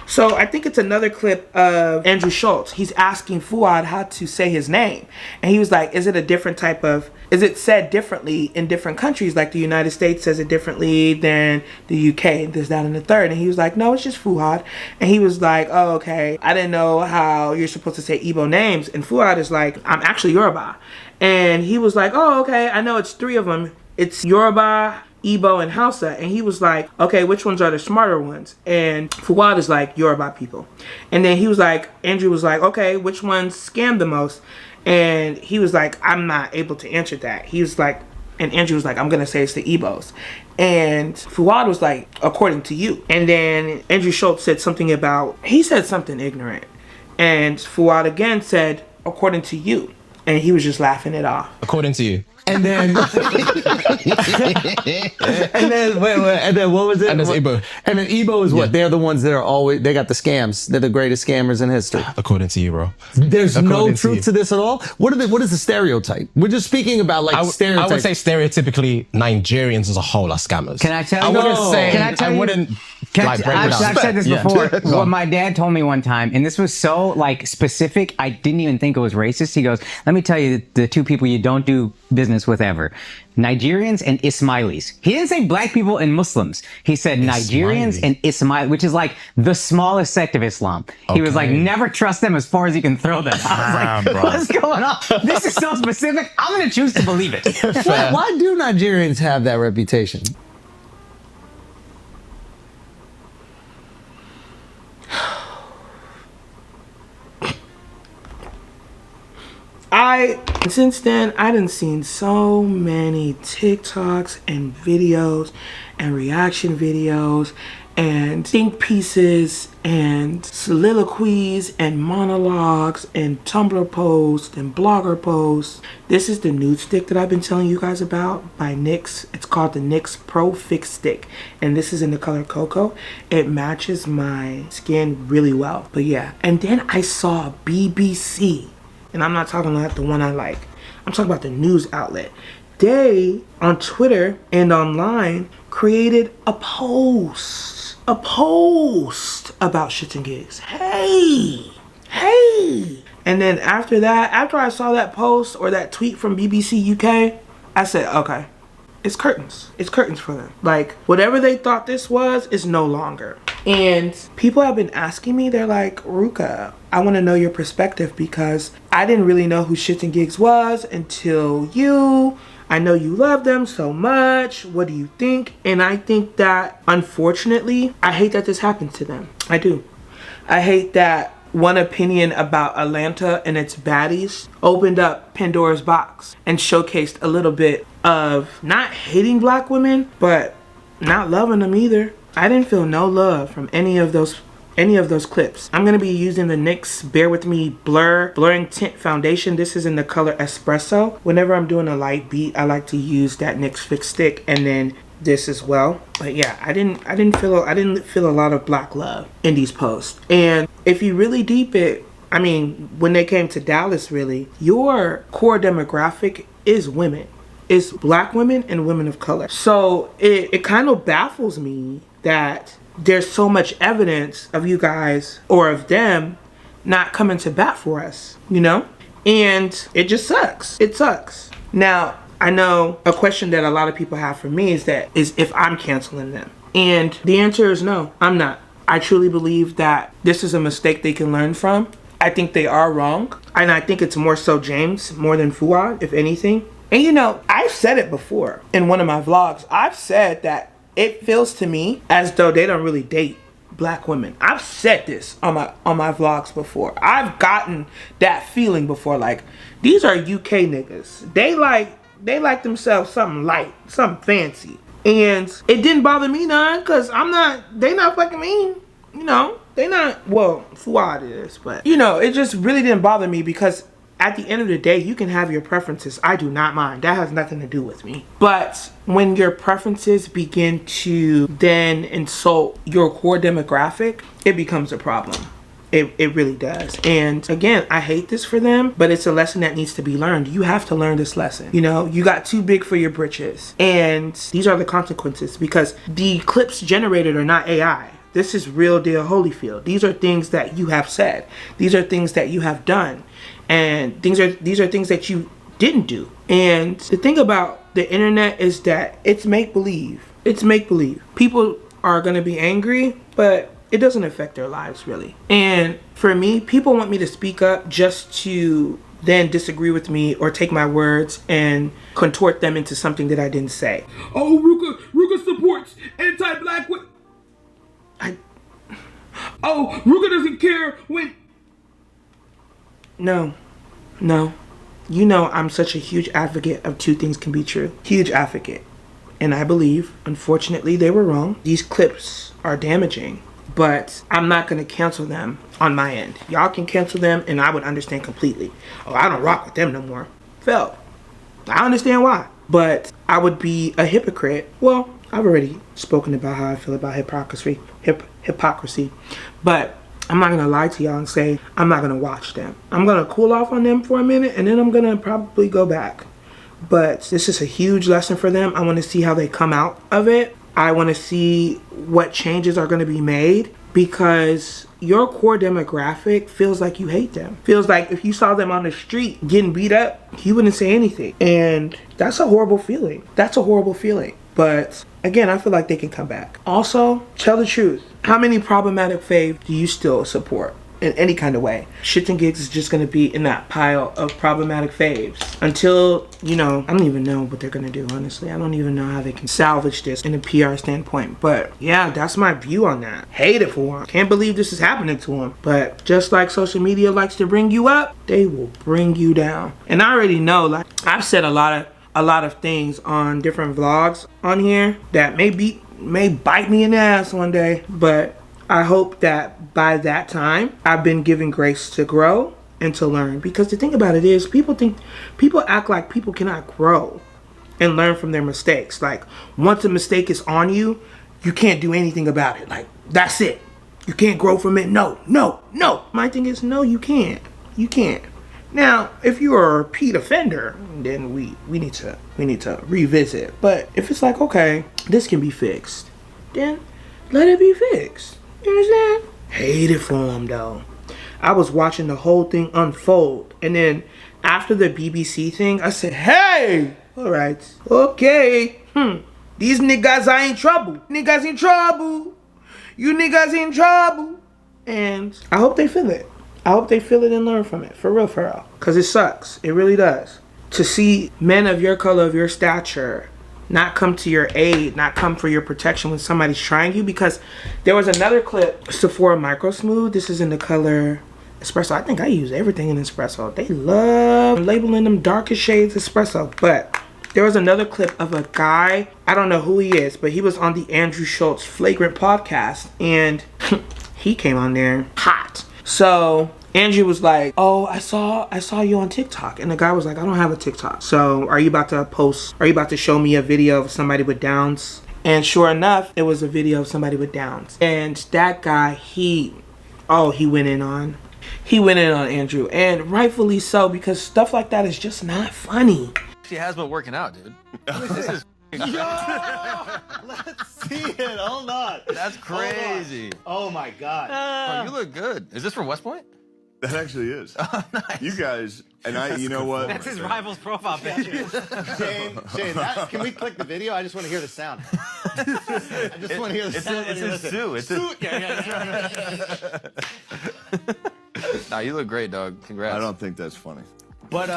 So I think it's another clip of Andrew Schulz. He's asking Fuhad how to say his name. And he was like, is it said differently in different countries? Like the United States says it differently than the UK, this, that, and the third. And he was like, no, it's just Fuhad. And he was like, oh, okay. I didn't know how you're supposed to say Igbo names. And Fuhad is like, I'm actually Yoruba. And he was like, oh, okay. I know it's 3 of them. It's Yoruba, Igbo, and Hausa. And he was like, okay, which ones are the smarter ones? And Fuhad is like, Yoruba people. And then he was like, Andrew was like, okay, which ones scam the most? And he was like, I'm not able to answer that. He was like, and Andrew was like, I'm gonna say it's the Igbos. And Fuhad was like, according to you. And then Andrew Schulz said something he said something ignorant. And Fuhad again said, according to you. And he was just laughing it off. According to you. And then, and then wait, and then what was it? And there's Igbo. And then Igbo is what? Yeah. They're the ones that are always, they got the scams. They're the greatest scammers in history. According to you, bro. There's no According to truth you. to this at all. What is the stereotype? We're just speaking about like I stereotypes. would say stereotypically Nigerians as a whole are scammers. Can I tell I you? wouldn't say. Can I tell you? wouldn't. I've said this Yeah. before. Go What on. my dad told me one time, and this was so like specific, I didn't even think it was racist. He goes, "Let me tell you the two people you don't do business with ever: Nigerians and Ismailis." He didn't say black people and Muslims. He said Nigerians and Ismail, which is like the smallest sect of Islam. He was like, "Never trust them as far as you can throw them." I was like, "What's going on? This is so specific. I'm gonna choose to believe it." Why do Nigerians have that reputation? Since then, I done seen so many TikToks and videos and reaction videos and think pieces and soliloquies and monologues and Tumblr posts and blogger posts. This is the nude stick that I've been telling you guys about by NYX. It's called the NYX Pro Fix Stick, and this is in the color Cocoa. It matches my skin really well. But yeah, and then I saw BBC, and I'm not talking about the one I like. I'm talking about the news outlet. They, on Twitter and online, created a post about ShxtsNGigs. Hey. And then after that, after I saw that post or that tweet from BBC UK, I said, okay, it's curtains. It's curtains for them. Like, whatever they thought this was is no longer. And people have been asking me, they're like, Ruka, I want to know your perspective because I didn't really know who ShxtsNGigs was until you. I know you love them so much. What do you think? And I think that, unfortunately, I hate that this happened to them. I do. I hate that one opinion about Atlanta and its baddies opened up Pandora's box and showcased a little bit of not hating black women, but not loving them either. I didn't feel no love from any of those clips. I'm gonna be using the NYX Bear With Me Blurring Tint Foundation. This is in the color Espresso. Whenever I'm doing a light beat, I like to use that NYX Fix Stick and then this as well. But yeah, I didn't feel a lot of black love in these posts. And if you really deep it, I mean, when they came to Dallas, really, your core demographic is women. It's black women and women of color. So it kind of baffles me that there's so much evidence of you guys or of them not coming to bat for us, you know? And it just sucks. It sucks. Now, I know a question that a lot of people have for me is if I'm canceling them. And the answer is no, I'm not. I truly believe that this is a mistake they can learn from. I think they are wrong. And I think it's more so James more than Fuhad, if anything. And you know, I've said it before in one of my vlogs. I've said that it feels to me as though they don't really date black women. I've said this on my vlogs before. I've gotten that feeling before. Like, these are UK niggas. They like themselves something light, something fancy. And it didn't bother me none, cause they not fucking mean. You know, they not, well, Fuhad is, but you know, it just really didn't bother me because at the end of the day, you can have your preferences. I do not mind. That has nothing to do with me. But when your preferences begin to then insult your core demographic, it becomes a problem. It really does. And again, I hate this for them, but it's a lesson that needs to be learned. You have to learn this lesson. You know, you got too big for your britches. And these are the consequences because the clips generated are not AI. This is real deal Holyfield. These are things that you have said. These are things that you have done. And these are things that you didn't do. And the thing about the internet is that it's make-believe. It's make-believe. People are gonna be angry, but it doesn't affect their lives really. And for me, people want me to speak up just to then disagree with me or take my words and contort them into something that I didn't say. Oh, Ruka supports anti-black women. Ruka doesn't care when... No. You know I'm such a huge advocate of two things can be true. Huge advocate. And I believe, unfortunately, they were wrong. These clips are damaging, but I'm not going to cancel them on my end. Y'all can cancel them and I would understand completely. Oh, I don't rock with them no more. Phil, I understand why. But I would be a hypocrite. Well, I've already spoken about how I feel about hypocrisy. Hypocrisy. But I'm not going to lie to y'all and say I'm not going to watch them. I'm going to cool off on them for a minute and then I'm going to probably go back. But this is a huge lesson for them. I want to see how they come out of it. I want to see what changes are going to be made, because your core demographic feels like you hate them. Feels like if you saw them on the street getting beat up, you wouldn't say anything. And that's a horrible feeling. That's a horrible feeling. But again, I feel like they can come back. Also, tell the truth. How many problematic faves do you still support in any kind of way? ShxtsNGigs is just going to be in that pile of problematic faves until, you know, I don't even know what they're going to do, honestly. I don't even know how they can salvage this in a PR standpoint. But yeah, that's my view on that. Hate it for them. Can't believe this is happening to them. But just like social media likes to bring you up, they will bring you down. And I already know, like, I've said a lot of things on different vlogs on here that may bite me in the ass one day, but I hope that by that time I've been given grace to grow and to learn. Because the thing about it is, people act like people cannot grow and learn from their mistakes. Like, once a mistake is on you, you can't do anything about it. Like, that's it. You can't grow from it. No. My thing is, no, you can't. You can't. Now, if you are a repeat offender, then we need to revisit. But if it's like, okay, this can be fixed, then let it be fixed. You understand? Hate it for him though. I was watching the whole thing unfold, and then after the BBC thing, I said, hey, all right, okay, these niggas are in trouble. Niggas in trouble. You niggas in trouble. And I hope they feel it. I hope they feel it and learn from it. For real. Because it sucks. It really does. To see men of your color, of your stature, not come to your aid, not come for your protection when somebody's trying you. Because there was another clip, Sephora Micro Smooth. This is in the color Espresso. I think I use everything in Espresso. They love labeling them darkest shades Espresso. But there was another clip of a guy, I don't know who he is, but he was on the Andrew Schulz Flagrant podcast. And he came on there hot. So Andrew was like, oh, I saw you on TikTok. And the guy was like, I don't have a TikTok. So are you about to show me a video of somebody with Downs? And sure enough, it was a video of somebody with Downs. And that guy, he went in on Andrew. And rightfully so, because stuff like that is just not funny. She has been working out, dude. This is Let's see it. Hold on. That's crazy. Oh my God. Bro, you look good. Is this from West Point? That actually is. Oh, nice. You guys, and you know what? That's his rival's profile picture. Shane, can we click the video? I just want to hear the sound. I just want to hear the sound. It's a Sue. It's a Sue. Nah, you look great, dog. Congrats. I don't think that's funny. But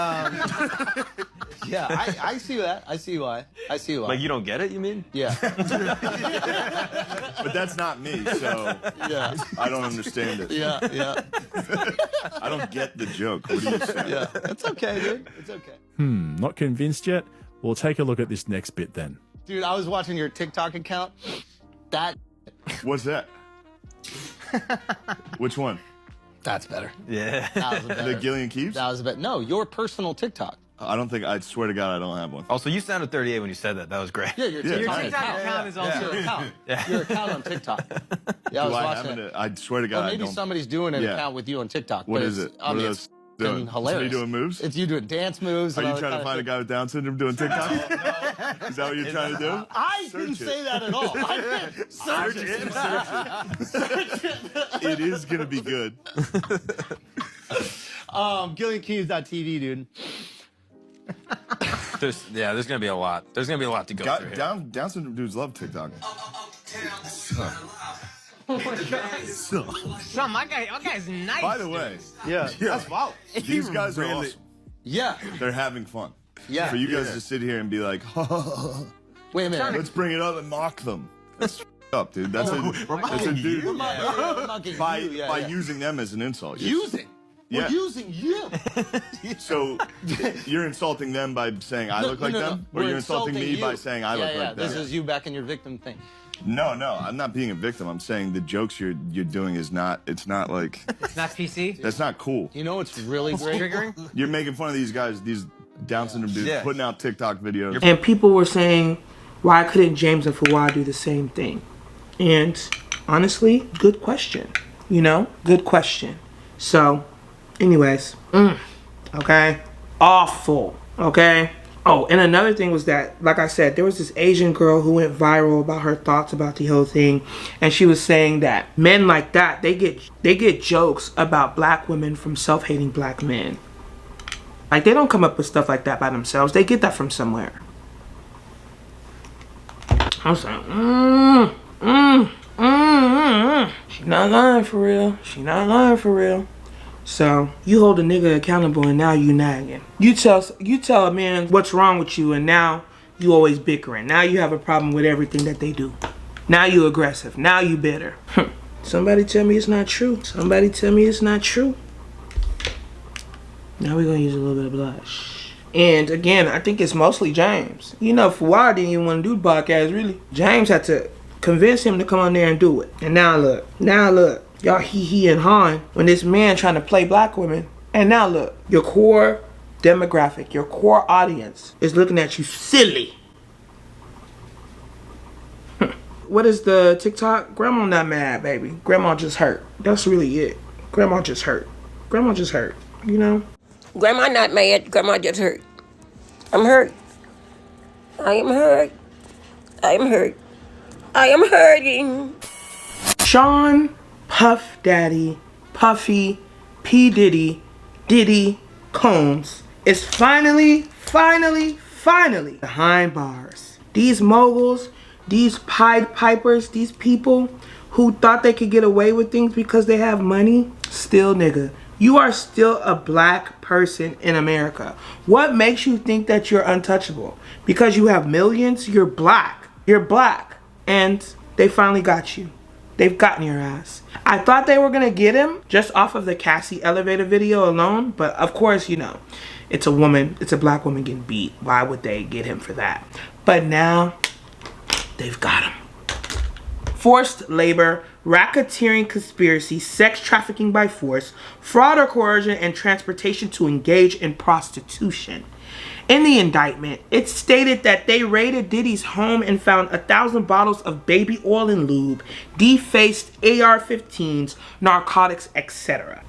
yeah, I see that. I see why. Like, you don't get it, you mean? Yeah. But that's not me, so yeah, I don't understand it. Yeah. I don't get the joke. What are you saying? Yeah, it's okay, dude. It's okay. Not convinced yet? We'll take a look at this next bit then. Dude, I was watching your TikTok account. What's that? Which one? That's better. Yeah. That was better. The Gillian Keeves? That was a bit. No, your personal TikTok. I swear to God, I don't have one. Also, you sounded 38 when you said that. That was great. Yeah, your TikTok account is also your account. Yeah. Your account on TikTok. Yeah, I was watching it. I swear to God, maybe somebody's doing an account with you on TikTok. What is it? I mean, it's doing? hilarious. Are you doing moves? It's you doing dance moves. Are you trying to find a guy with Down syndrome doing TikTok? Is that what you're trying to do? I didn't say that at all. I did. Search it. It is going to be good. GillianKeys.tv, dude. There's gonna be a lot. There's gonna be a lot to go through here. Down syndrome dudes love TikTok. Oh my God. Son, my guy's nice. By the way, that's wow. These guys are awesome. Yeah, they're having fun. Yeah, for you guys to sit here and be like, wait a minute, let's bring it up and mock them. That's up, dude. That's a dude. By using them as an insult. We're using you. So you're insulting them by saying I look like them? Or you're insulting me by saying I look like them? This is you back in your victim thing. No, I'm not being a victim. I'm saying the jokes you're doing it's not like... It's not PC? That's not cool. You know what's really great? Triggering? You're making fun of these guys, these Down syndrome dudes putting out TikTok videos. And people were saying, why couldn't James and Fuhad do the same thing? And honestly, good question. You know, good question. So, anyways, okay, awful, okay. Oh, and another thing was that, like I said, there was this Asian girl who went viral about her thoughts about the whole thing, and she was saying that men like that, they get jokes about black women from self-hating black men. Like, they don't come up with stuff like that by themselves. They get that from somewhere. I was like, She not lying for real. She not lying for real. So, you hold a nigga accountable and now you nagging. You tell a man what's wrong with you and now you always bickering. Now you have a problem with everything that they do. Now you aggressive. Now you bitter. Somebody tell me it's not true. Somebody tell me it's not true. Now we're gonna use a little bit of blush. And again, I think it's mostly James. You know, Fuhad didn't even want to do the podcast, really. James had to convince him to come on there and do it. And now look. Y'all he and Han when this man trying to play black women. And now look, your core demographic, your core audience is looking at you silly. What is the TikTok? Grandma not mad, baby. Grandma just hurt. That's really it. Grandma just hurt. Grandma just hurt, you know? Grandma not mad. Grandma just hurt. I'm hurt. I am hurt. I am hurt. I am hurting. Sean, Puff Daddy, Puffy, P. Diddy, Combs is finally behind bars. These moguls, these Pied Pipers, these people who thought they could get away with things because they have money, still nigga. You are still a black person in America. What makes you think that you're untouchable? Because you have millions? You're black. You're black. And they finally got you. They've gotten your ass. I thought they were gonna get him just off of the Cassie elevator video alone, but of course, you know, it's a woman, it's a black woman getting beat. Why would they get him for that? But now, they've got him. Forced labor, racketeering conspiracy, sex trafficking by force, fraud or coercion, and transportation to engage in prostitution. In the indictment, it stated that they raided Diddy's home and found 1,000 bottles of baby oil and lube, defaced AR-15s, narcotics, etc.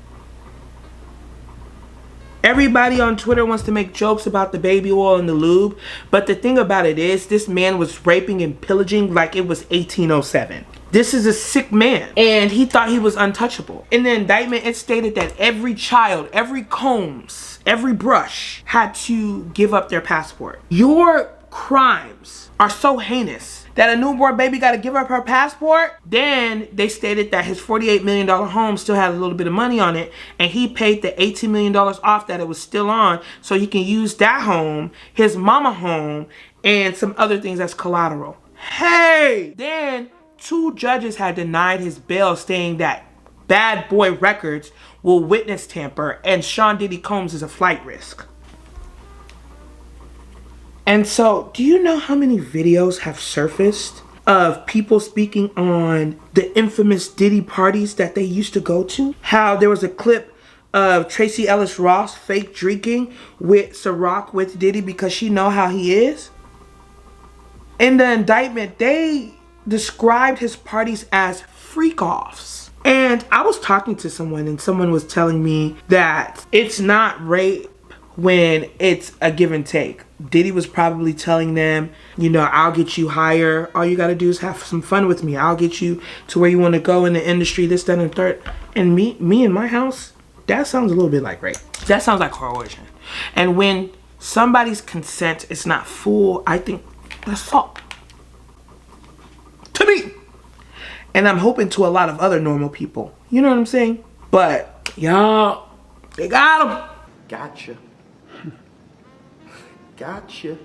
Everybody on Twitter wants to make jokes about the baby oil and the lube, but the thing about it is, this man was raping and pillaging like it was 1807. This is a sick man, and he thought he was untouchable. In the indictment, it stated that every child, every Combs, every Brush had to give up their passport. Your crimes are so heinous that a newborn baby got to give up her passport. Then they stated that his $48 million home still had a little bit of money on it, and he paid the $18 million off that it was still on so he can use that home, his mama home, and some other things as collateral. Hey! Then 2 judges had denied his bail, saying that Bad Boy Records will witness tamper and Sean Diddy Combs is a flight risk. And so, do you know how many videos have surfaced of people speaking on the infamous Diddy parties that they used to go to? How there was a clip of Tracy Ellis Ross fake drinking with Ciroc with Diddy because she know how he is? In the indictment, they described his parties as freak-offs. And I was talking to someone and someone was telling me that it's not rape when it's a give and take. Diddy was probably telling them, you know, I'll get you higher. All you gotta do is have some fun with me. I'll get you to where you want to go in the industry, this, that, and third. And me in my house, that sounds a little bit like rape. That sounds like coercion. And when somebody's consent is not full, I think that's assault. To me. And I'm hoping to a lot of other normal people. You know what I'm saying? But y'all, they got him. Gotcha. Gotcha.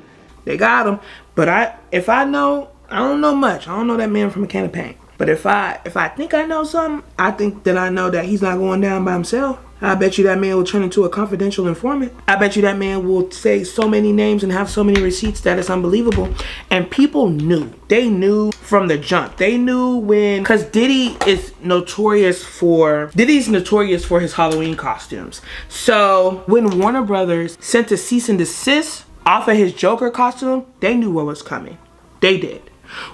They got him. But if I know, I don't know much. I don't know that man from a can of paint. But if I think I know something, I think that I know that he's not going down by himself. I bet you that man will turn into a confidential informant. I bet you that man will say so many names and have so many receipts that it's unbelievable. And people knew. They knew from the jump. They knew when, because Diddy's notorious for his Halloween costumes. So when Warner Brothers sent a cease and desist off of his Joker costume, they knew what was coming. They did.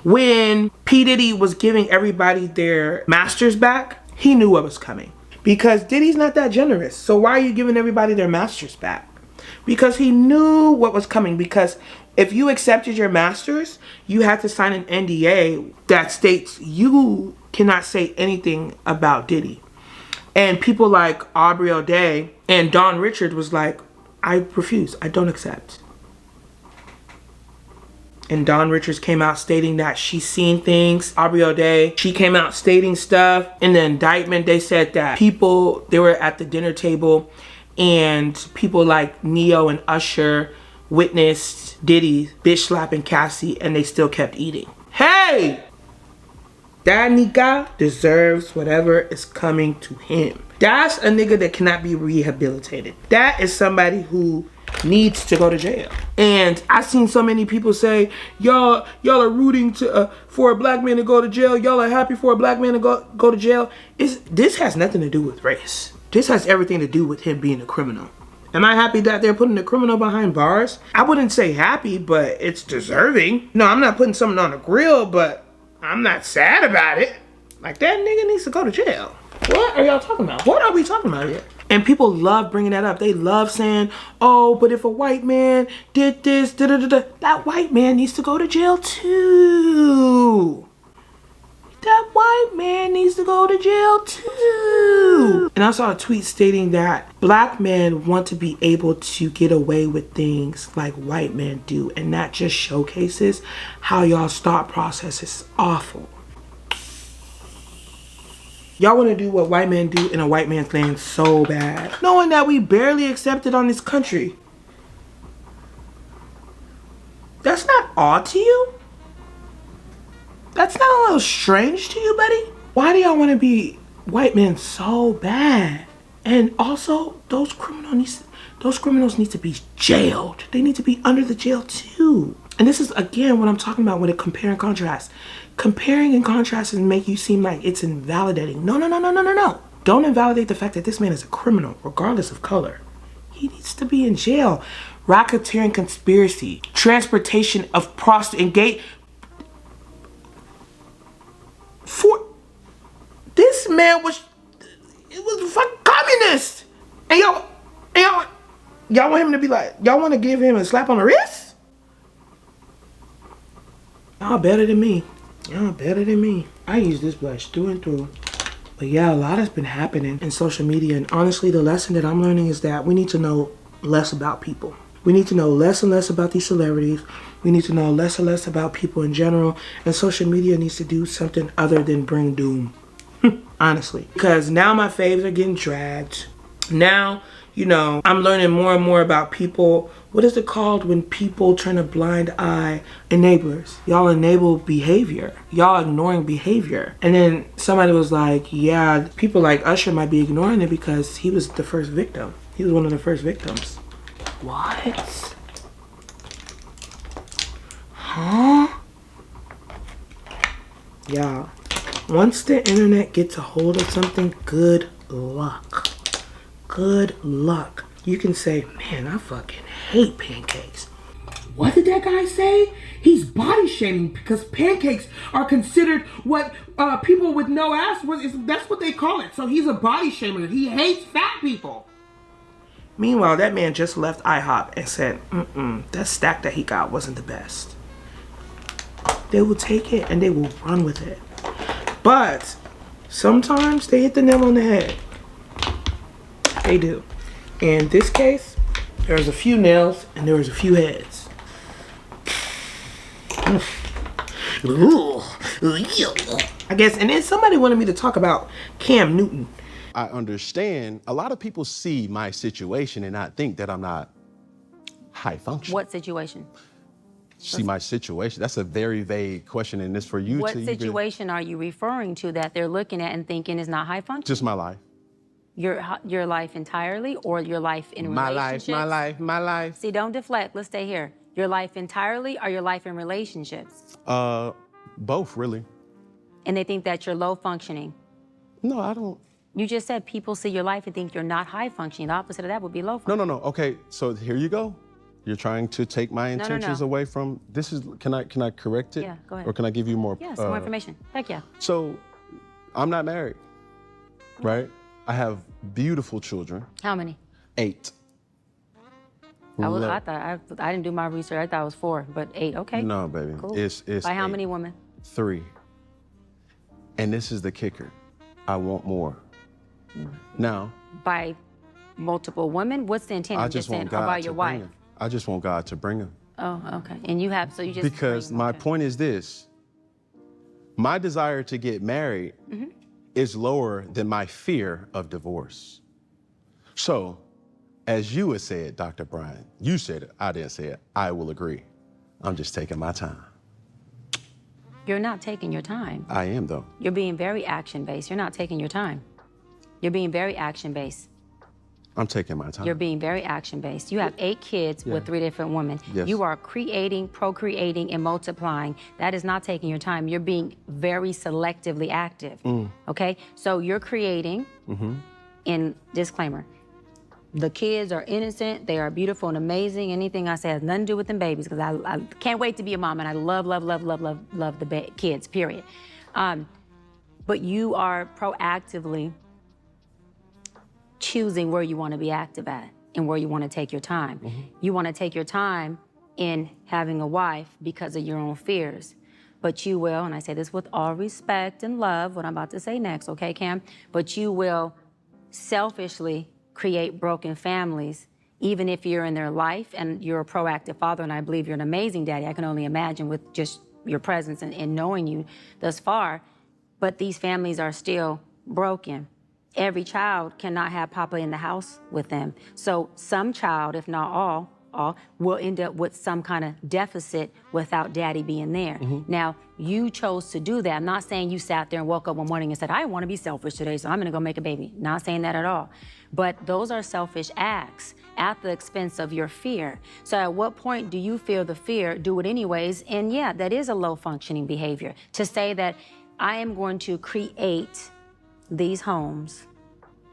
When P. Diddy was giving everybody their masters back, he knew what was coming. Because Diddy's not that generous. So why are you giving everybody their masters back? Because he knew what was coming. Because if you accepted your masters, you had to sign an NDA that states you cannot say anything about Diddy. And people like Aubrey O'Day and Dawn Richard was like, I refuse. I don't accept. And Dawn Richards came out stating that she's seen things. Aubrey O'Day, she came out stating stuff. In the indictment, they said that they were at the dinner table and people like Neo and Usher witnessed Diddy bitch slapping Cassie and they still kept eating. Hey! That nigga deserves whatever is coming to him. That's a nigga that cannot be rehabilitated. That is somebody who needs to go to jail. And I've seen so many people say, y'all are rooting for a black man to go to jail. Y'all are happy for a black man to go to jail. This has nothing to do with race. This has everything to do with him being a criminal. Am I happy that they're putting a criminal behind bars? I wouldn't say happy, but it's deserving. No, I'm not putting something on the grill, but I'm not sad about it. Like, that nigga needs to go to jail. What are y'all talking about? What are we talking about here? And people love bringing that up. They love saying, oh, but if a white man did this, that white man needs to go to jail too. That white man needs to go to jail too. And I saw a tweet stating that black men want to be able to get away with things like white men do. And that just showcases how y'all's thought process is awful. Y'all want to do what white men do in a white man's land so bad, knowing that we barely accepted on this country. That's not odd to you? That's not a little strange to you, buddy? Why do y'all want to be white men so bad? And also, those criminals need to be jailed. They need to be under the jail too. And this is, again, what I'm talking about with a compare and contrast. Comparing and contrasting make you seem like it's invalidating. No. Don't invalidate the fact that this man is a criminal, regardless of color. He needs to be in jail. Racketeering conspiracy, transportation of prostitute, this man was a fucking communist. And y'all want him to be like, y'all want to give him a slap on the wrist? Y'all better than me. Y'all better than me. I use this blush through and through. But yeah, a lot has been happening in social media. And honestly, the lesson that I'm learning is that we need to know less about people. We need to know less and less about these celebrities. We need to know less and less about people in general. And social media needs to do something other than bring doom. Honestly. Because now my faves are getting dragged. Now, you know, I'm learning more and more about people. What is it called when people turn a blind eye? Enablers. Y'all enable behavior. Y'all ignoring behavior. And then somebody was like, yeah, people like Usher might be ignoring it because he was the first victim. He was one of the first victims. What? Huh? Y'all, once the internet gets a hold of something, good luck. Good luck. You can say, man, I fucking hate pancakes. What did that guy say? He's body shaming because pancakes are considered what people with no ass that's what they call it. So he's a body shamer. He hates fat people. Meanwhile, that man just left IHOP and said, that stack that he got wasn't the best. They will take it and they will run with it. But sometimes they hit the nail on the head. They do. In this case, there was a few nails and there was a few heads. I guess, and then somebody wanted me to talk about Cam Newton. I understand a lot of people see my situation and not think that I'm not high functioning. What situation? See my situation? That's a very vague question, and it's for you what to situation are you referring to that they're looking at and thinking is not high functioning? Just my life. Your life entirely or your life in relationships? My life. See, don't deflect. Let's stay here. Your life entirely or your life in relationships? Both, really. And they think that you're low functioning. No, I don't. You just said people see your life and think you're not high functioning. The opposite of that would be low functioning. No. Okay, so here you go. You're trying to take my intentions away from, this is, can I correct it? Yeah, go ahead. Or can I give you more? Yeah, some more information. Heck yeah. So, I'm not married, right? I have beautiful children. How many? 8. I didn't do my research. I thought it was 4, but 8, okay. No, baby. Cool. It's By how 8. many women? 3. And this is the kicker. I want more. Now, By multiple women? What's the intent I of this just want saying? Or God by to your bring wife? them. I just want God to bring them. Oh, okay. And you have, so you just. Because my point is this. My desire to get married is lower than my fear of divorce. So, as you would say it, Dr. Brian, you said it, I didn't say it, I will agree. I'm just taking my time. You're not taking your time. I am, though. You're being very action-based. You're not taking your time. You're being very action-based. I'm taking my time. You're being very action-based. You have 8 kids with 3 different women. Yes. You are creating, procreating, and multiplying. That is not taking your time. You're being very selectively active, okay? So you're creating, in disclaimer, the kids are innocent, they are beautiful and amazing. Anything I say has nothing to do with them babies, because I can't wait to be a mom, and I love the kids, period. But you are proactively choosing where you want to be active at and where you want to take your time. You want to take your time in having a wife because of your own fears. But you will, and I say this with all respect and love, what I'm about to say next, okay, Cam? But you will selfishly create broken families, even if you're in their life and you're a proactive father, and I believe you're an amazing daddy. I can only imagine with just your presence and knowing you thus far. But these families are still broken. Every child cannot have Papa in the house with them. So some child, if not all will end up with some kind of deficit without daddy being there. Now, you chose to do that. I'm not saying you sat there and woke up one morning and said, I want to be selfish today, so I'm going to go make a baby. Not saying that at all. But those are selfish acts at the expense of your fear. So at what point do you feel the fear, do it anyways? And yeah, that is a low functioning behavior. To say that I am going to create these homes.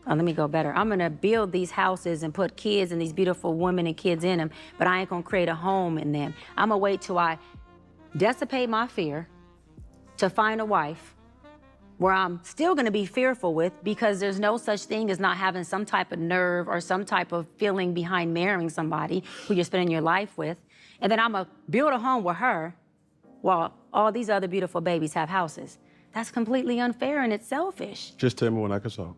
Oh, let me go better. I'm gonna build these houses and put kids and these beautiful women and kids in them, but I ain't gonna create a home in them. I'm gonna wait till I dissipate my fear to find a wife where I'm still gonna be fearful with, because there's no such thing as not having some type of nerve or some type of feeling behind marrying somebody who you're spending your life with. And then I'm gonna build a home with her while all these other beautiful babies have houses. That's completely unfair and it's selfish. Just tell me when I can solve.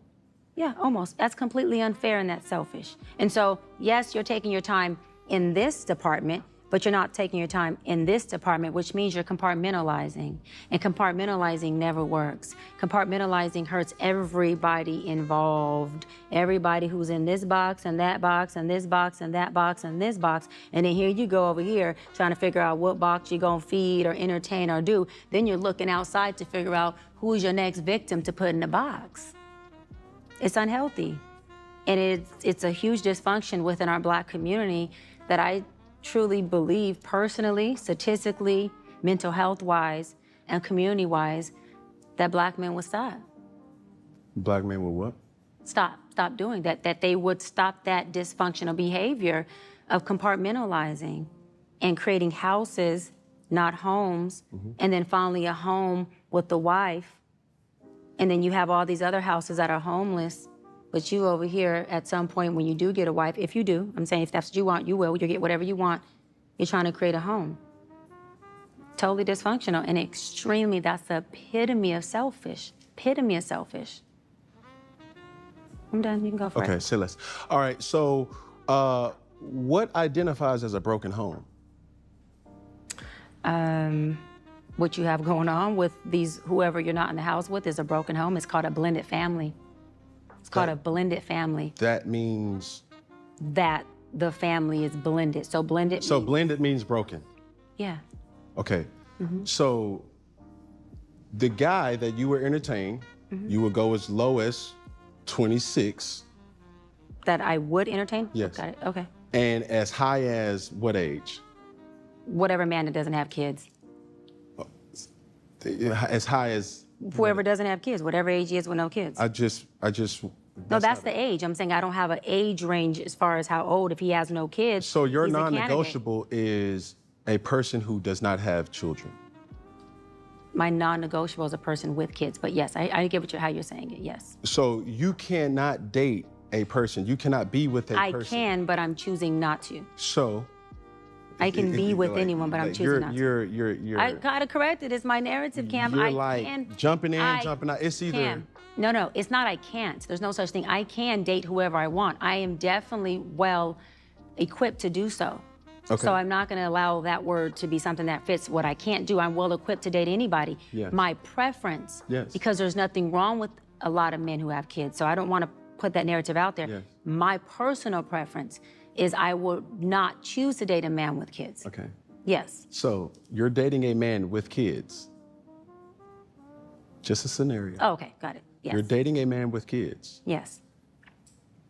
Yeah, almost. That's completely unfair and that's selfish. And so, yes, you're taking your time in this department, but you're not taking your time in this department, which means you're compartmentalizing. And compartmentalizing never works. Compartmentalizing hurts everybody involved. Everybody who's in this box and that box and this box and that box and this box. And then here you go over here trying to figure out what box you're gonna feed or entertain or do. Then you're looking outside to figure out who's your next victim to put in the box. It's unhealthy. And it's a huge dysfunction within our Black community that I truly believe personally, statistically, mental health-wise, and community-wise, that Black men would stop. Black men will what? Stop doing that, that they would stop that dysfunctional behavior of compartmentalizing and creating houses, not homes, and then finally a home with the wife. And then you have all these other houses that are homeless, but you over here at some point when you do get a wife, if you do, I'm saying if that's what you want, you will, you'll get whatever you want, you're trying to create a home. Totally dysfunctional and extremely, that's the epitome of selfish, epitome of selfish. I'm done, you can go for it. Okay, say less. All right, so what identifies as a broken home? What you have going on with these, whoever you're not in the house with is a broken home. It's called a blended family. It's called a blended family. That means? That the family is blended. So blended So blended means broken? Yeah. Okay, so the guy that you were entertaining, you would go as low as 26. That I would entertain? Yes. Got it. Okay. And as high as what age? Whatever man that doesn't have kids. As high as Whoever doesn't have kids, whatever age he is with no kids. I just. No, that's the age. I'm saying I don't have an age range as far as how old. If he has no kids, So your he's a candidate. non-negotiable is a person who does not have children. My non-negotiable is a person with kids. But yes, I get how you're saying it. Yes. So you cannot date a person. You cannot be with a I person. can, but I'm choosing not to. So. I can be with anyone, but I'm choosing not to. You're. I gotta correct it. It's my narrative, Cam. You're I like can, jumping in, I jumping out. It's either. Cam. No, it's not I can't. There's no such thing. I can date whoever I want. I am definitely well equipped to do so. Okay. So I'm not gonna allow that word to be something that fits what I can't do. I'm well equipped to date anybody. Yes. My preference, Yes. because there's nothing wrong with a lot of men who have kids. So I don't wanna put that narrative out there. Yes. My personal preference is I would not choose to date a man with kids. Okay. Yes. So you're dating a man with kids. Just a scenario. Oh, okay, got it. Yes. You're dating a man with kids. Yes.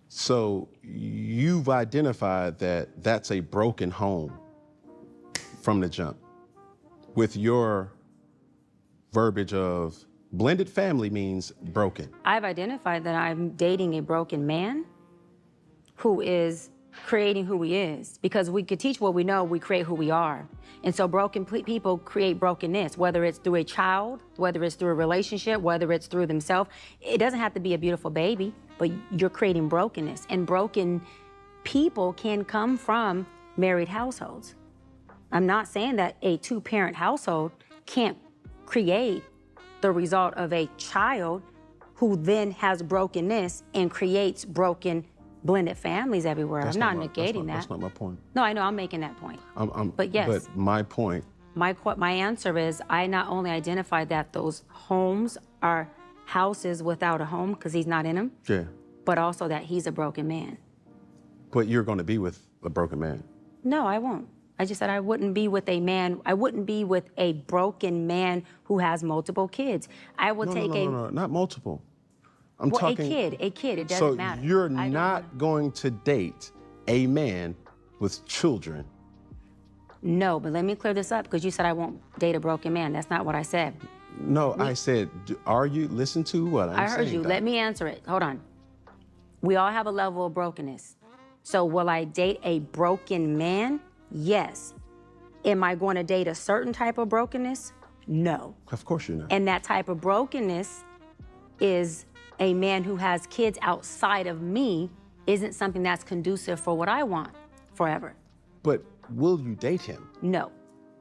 So you've identified that that's a broken home from the jump. With your verbiage of blended family means broken. I've identified that I'm dating a broken man who is creating who he is, because we could teach what we know, we create who we are. And so broken people create brokenness, whether it's through a child, whether it's through a relationship, whether it's through themselves. It doesn't have to be a beautiful baby, but you're creating brokenness. And broken people can come from married households. I'm not saying that a two-parent household can't create the result of a child who then has brokenness and creates broken blended families everywhere. I'm not negating that. That's not my point. No, I know, I'm making that point. But yes. But my point. My answer is I not only identified that those homes are houses without a home because he's not in them, Yeah. but also that he's a broken man. But you're going to be with a broken man. No, I won't. I just said I wouldn't be with a man. I wouldn't be with a broken man who has multiple kids. I would take No, not multiple. I'm well, talking. a kid. It doesn't matter. So you're not going to date a man with children. No, but let me clear this up because you said I won't date a broken man. That's not what I said. No, I said, are you, listen to what I'm saying. I heard you. Doc. Let me answer it. Hold on. We all have a level of brokenness. So will I date a broken man? Yes. Am I going to date a certain type of brokenness? No. Of course you're not. And that type of brokenness is a man who has kids outside of me isn't something that's conducive for what I want forever. But will you date him? No.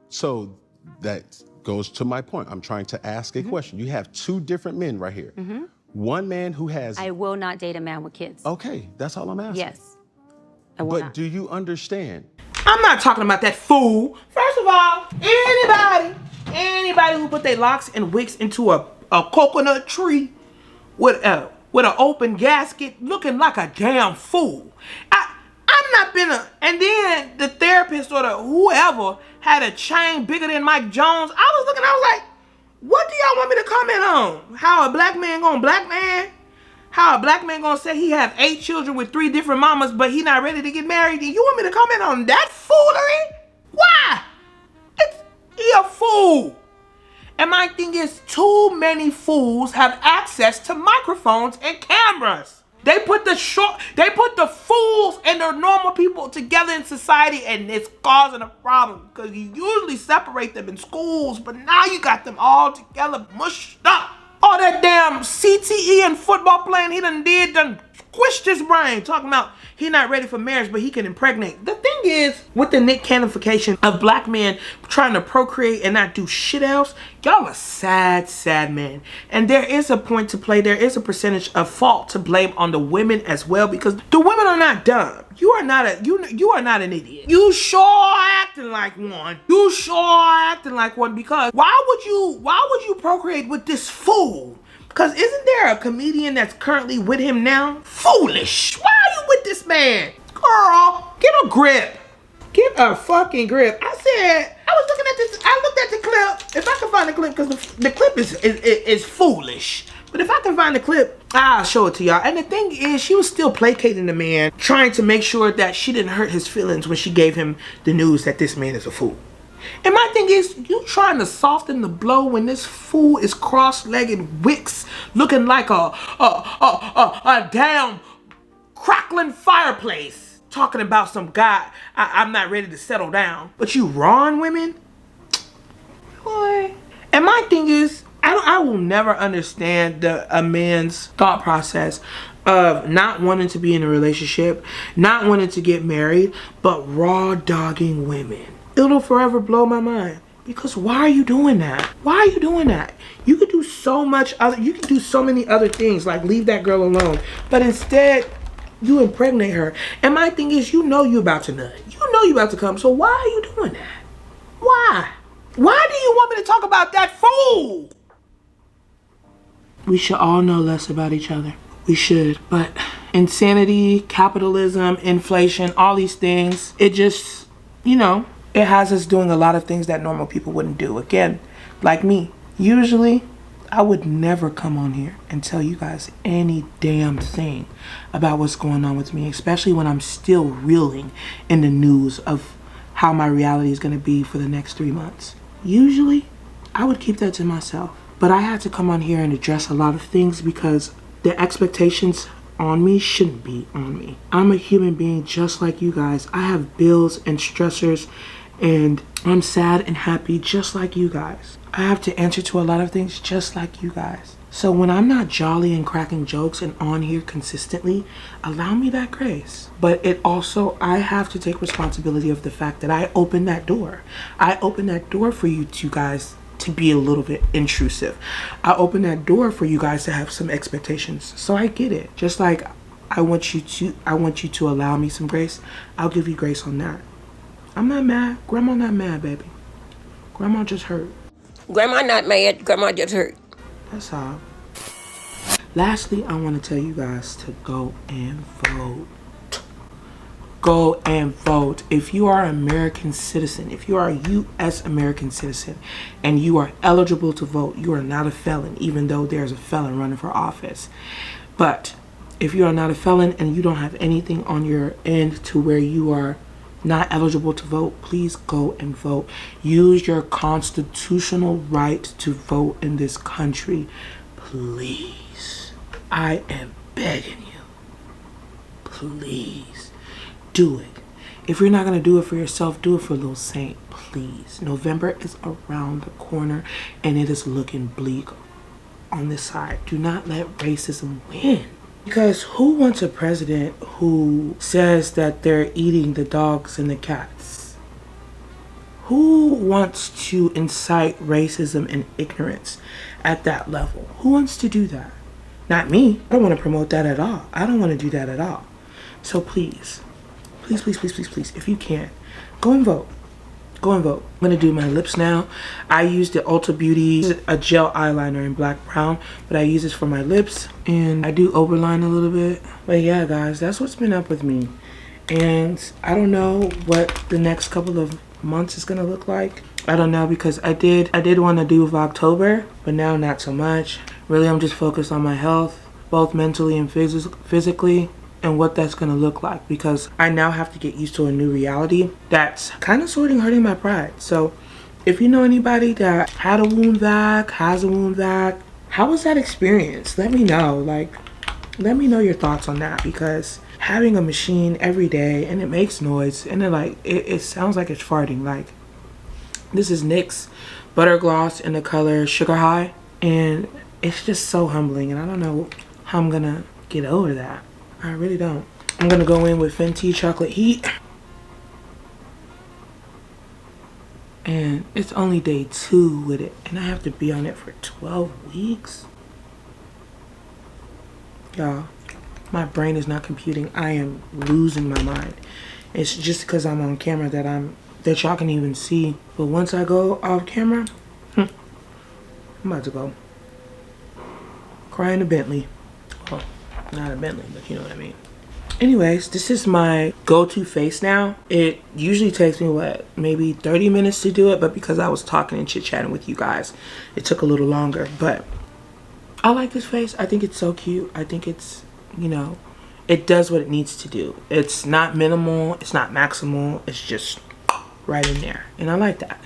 So that goes to my point. I'm trying to ask a question. You have two different men right here. One man who has... I will not date a man with kids. Okay, that's all I'm asking. Yes. I will But not. do you understand? I'm not talking about that fool. First of all, anybody who put their locks and wigs into a coconut tree with an open gasket looking like a damn fool. I'm not been and then the therapist or the whoever had a chain bigger than Mike Jones. I was like, what do y'all want me to comment on? How a black man gonna black man? How a black man gonna say he have 8 children with 3 different mamas, but he not ready to get married? You want me to comment on that foolery? Why? He a fool. And my thing is, too many fools have access to microphones and cameras. They put the fools and the normal people together in society, and it's causing a problem because you usually separate them in schools, but now you got them all together mushed up. All that damn CTE and football playing he done squished his brain, talking about he not ready for marriage, but he can impregnate. The thing is, with the Nick Cannification of black men trying to procreate and not do shit else, y'all are sad, sad men. And there is a point to play. There is a percentage of fault to blame on the women as well, because the women are not dumb. You are not an idiot. You sure acting like one. You sure acting like one, because why would you procreate with this fool? Because isn't there a comedian that's currently with him now? Foolish. Why are you with this man? Girl, get a grip. Get a fucking grip. I was looking at this. I looked at the clip. If I can find the clip, because the clip is foolish. But if I can find the clip, I'll show it to y'all. And the thing is, she was still placating the man, trying to make sure that she didn't hurt his feelings when she gave him the news that this man is a fool. And my thing is, you trying to soften the blow when this fool is cross-legged wicks looking like a damn crackling fireplace, talking about some guy, I'm not ready to settle down. But you raw on women? Boy. And my thing is, I will never understand a man's thought process of not wanting to be in a relationship, not wanting to get married, but raw dogging women. It'll forever blow my mind. Because why are you doing that? Why are you doing that? You could do so much other, you could do so many other things, like leave that girl alone. But instead, you impregnate her. And my thing is, you know you about to nut. You know you about to come. So why are you doing that? Why? Why do you want me to talk about that fool? We should all know less about each other. We should. But insanity, capitalism, inflation, all these things, it just, you know, it has us doing a lot of things that normal people wouldn't do. Again, like me. Usually, I would never come on here and tell you guys any damn thing about what's going on with me, especially when I'm still reeling in the news of how my reality is going to be for the next 3 months. Usually, I would keep that to myself. But I had to come on here and address a lot of things because the expectations on me shouldn't be on me. I'm a human being just like you guys. I have bills and stressors, and I'm sad and happy just like you guys. I have to answer to a lot of things just like you guys. So when I'm not jolly and cracking jokes and on here consistently, allow me that grace. But it also, I have to take responsibility of the fact that I opened that door. I opened that door for you two guys to be a little bit intrusive. I opened that door for you guys to have some expectations. So I get it. Just like I want you to allow me some grace, I'll give you grace on that. I'm not mad. Grandma not mad, baby. Grandma just hurt. Grandma not mad. Grandma just hurt. That's all. Lastly, I want to tell you guys to go and vote. Go and vote. If you are an American citizen, if you are a U.S. American citizen, and you are eligible to vote, you are not a felon, even though there's a felon running for office. But if you are not a felon and you don't have anything on your end to where you are not eligible to vote, please go and vote. Use your constitutional right to vote in this country. Please. I am begging you. Please. Do it. If you're not going to do it for yourself, do it for Lil Saint, please. November is around the corner and it is looking bleak on this side. Do not let racism win. Because who wants a president who says that they're eating the dogs and the cats? Who wants to incite racism and ignorance at that level? Who wants to do that? Not me. I don't want to promote that at all. I don't want to do that at all. So please. Please, please, please, please, please, if you can, go and vote. Go and vote. I'm going to do my lips now. I used the Ulta Beauty, a gel eyeliner in black brown, but I use this for my lips. And I do overline a little bit. But yeah, guys, that's what's been up with me. And I don't know what the next couple of months is going to look like. I don't know, because I did want to do with October, but now not so much. Really, I'm just focused on my health, both mentally and physically. And what that's gonna look like, because I now have to get used to a new reality that's kind of sort of hurting my pride. So if you know anybody that had a wound vac, has a wound vac, how was that experience? Let me know. Like, let me know your thoughts on that, because having a machine every day and it makes noise and it sounds like it's farting. Like, this is NYX Butter Gloss in the color Sugar High, and it's just so humbling, and I don't know how I'm gonna get over that. I really don't. I'm gonna go in with Fenty Chocolate Heat. And it's only day 2 with it. And I have to be on it for 12 weeks. Y'all, my brain is not computing. I am losing my mind. It's just because I'm on camera that y'all can even see. But once I go off camera, I'm about to go cry in a Bentley. Well, not a Bentley, but you know what I mean. Anyways, this is my go-to face now. It usually takes me, what, maybe 30 minutes to do it, but because I was talking and chit-chatting with you guys, it took a little longer. But I like this face. I think it's so cute. I think it's, you know, it does what it needs to do. It's not minimal. It's not maximal. It's just right in there. And I like that.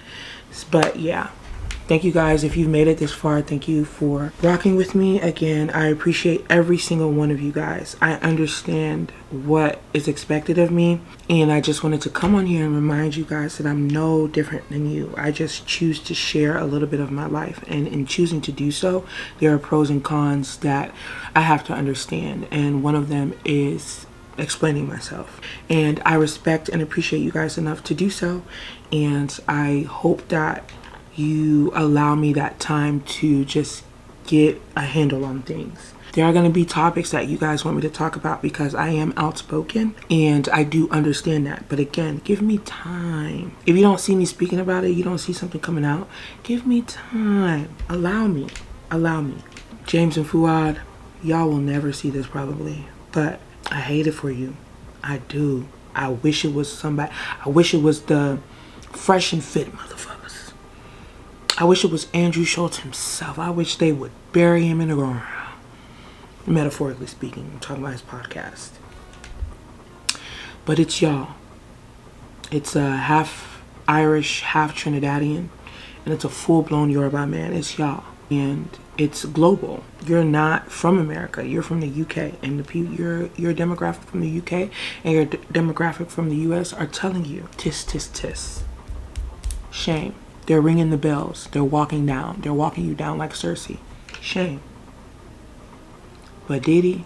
But yeah. Thank you guys. If you've made it this far, thank you for rocking with me. Again, I appreciate every single one of you guys. I understand what is expected of me, and I just wanted to come on here and remind you guys that I'm no different than you. I just choose to share a little bit of my life, and in choosing to do so, there are pros and cons that I have to understand, and one of them is explaining myself. And I respect and appreciate you guys enough to do so, and I hope that you allow me that time to just get a handle on things. There are going to be topics that you guys want me to talk about because I am outspoken, and I do understand that. But again, give me time. If you don't see me speaking about it, you don't see something coming out, give me time. Allow me. Allow me. James and Fuhad, y'all will never see this probably, but I hate it for you. I do. I wish it was somebody. I wish it was the fresh and fit motherfuckers. I wish it was Andrew Schulz himself. I wish they would bury him in the ground. Metaphorically speaking, I'm talking about his podcast. But it's y'all. It's a half Irish, half Trinidadian, and it's a full-blown Yoruba man. It's y'all. And it's global. You're not from America. You're from the UK. And your demographic from the UK and your demographic from the US are telling you, tis, tis, tis. Shame. They're ringing the bells. They're walking down. They're walking you down like Cersei. Shame. But Diddy,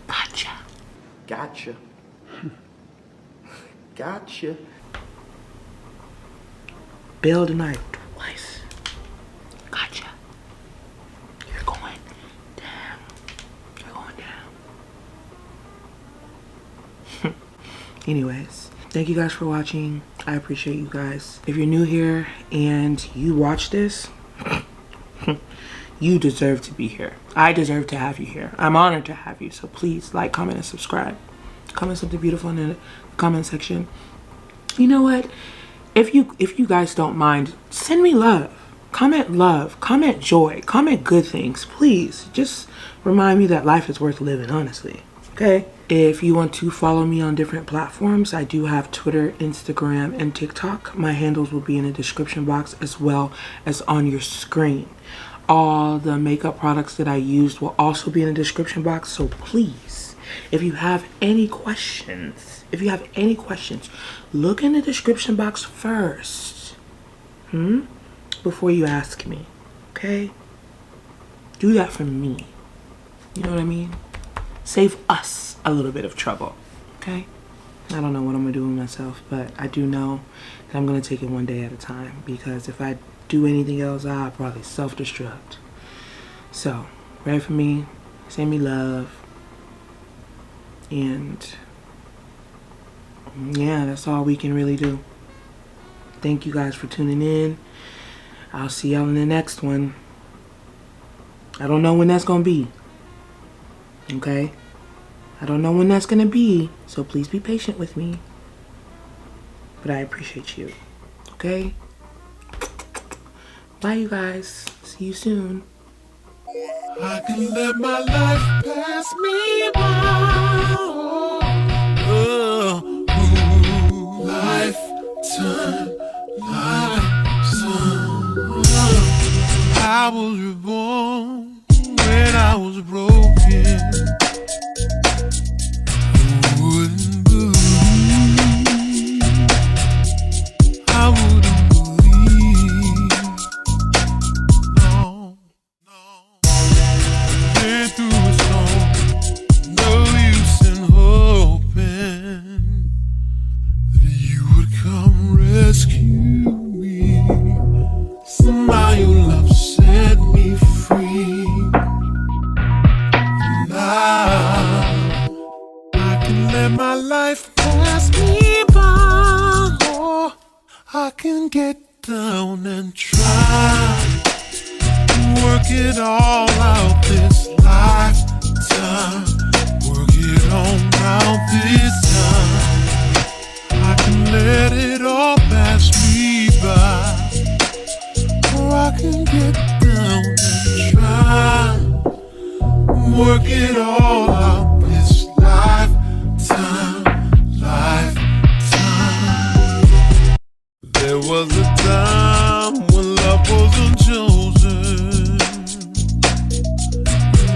gotcha. Gotcha. Gotcha. Bailed tonight twice. Gotcha. You're going down. You're going down. Anyways, thank you guys for watching. I appreciate you guys. If you're new here and you watch this, you deserve to be here. I deserve to have you here. I'm honored to have you. So please like, comment, and subscribe. Comment something beautiful in the comment section. You know what? If you guys don't mind, send me love. Comment joy, comment good things. Please just remind me that life is worth living, honestly. Okay? If you want to follow me on different platforms, I do have Twitter, Instagram, and TikTok. My handles will be in the description box as well as on your screen. All the makeup products that I used will also be in the description box. So please, if you have any questions, look in the description box first. Before you ask me. Okay? Do that for me. You know what I mean? Save us a little bit of trouble, okay? I don't know what I'm gonna do with myself, but I do know that I'm gonna take it one day at a time, because if I do anything else, I'll probably self-destruct. So, pray for me, send me love, and yeah, that's all we can really do. Thank you guys for tuning in. I'll see y'all in the next one. I don't know when that's gonna be. Okay? I don't know when that's gonna be, so please be patient with me. But I appreciate you. Okay? Bye, you guys. See you soon. I can let my life pass me by. Lifetime. I was reborn when I was broken. You wouldn't believe. I wouldn't believe. No. Been through a storm. No use in hoping that you would come rescue me. Somehow your love set me free. Now I can let my life pass me by, or I can get down and try to work it all out this lifetime. Work it on out this time. I can let it all pass me by, or I can get down work it all out this lifetime. There was a time when love wasn't chosen.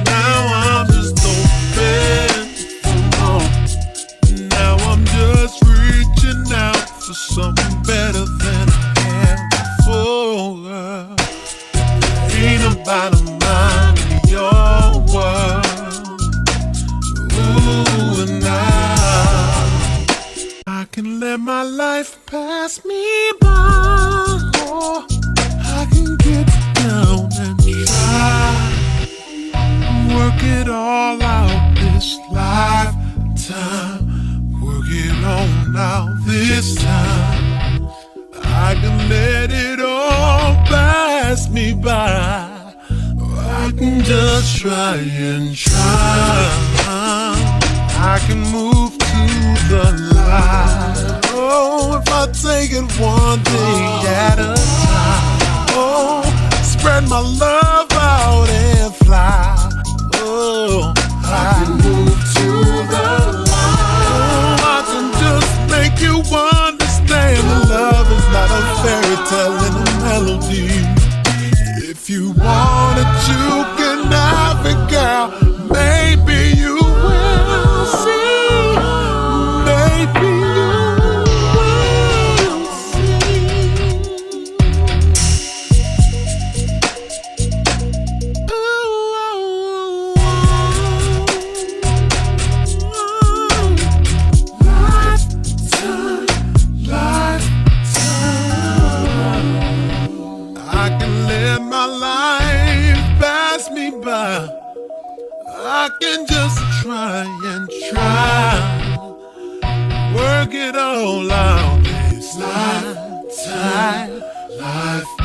Now I'm just open for more. Now I'm just reaching out for something better than I had before. Ain't about a mind in your world. Ooh, and now I can let my life pass me by. Or I can get down and try. Work it all out this lifetime. Work it on out this time. I can let it all pass me by. Or I can just try and try. I can move to the light. Oh, if I take it one day at a time. Oh, spread my love out and fly. Oh, I can move to the light. Oh, I can just make you understand that love is not a fairy tale and a melody. If you want it, you can have it, girl. Maybe you will see. Maybe you will see. Lifetime, lifetime. I can let my life pass me by. I can just try and try. Work it all out this lifetime, life.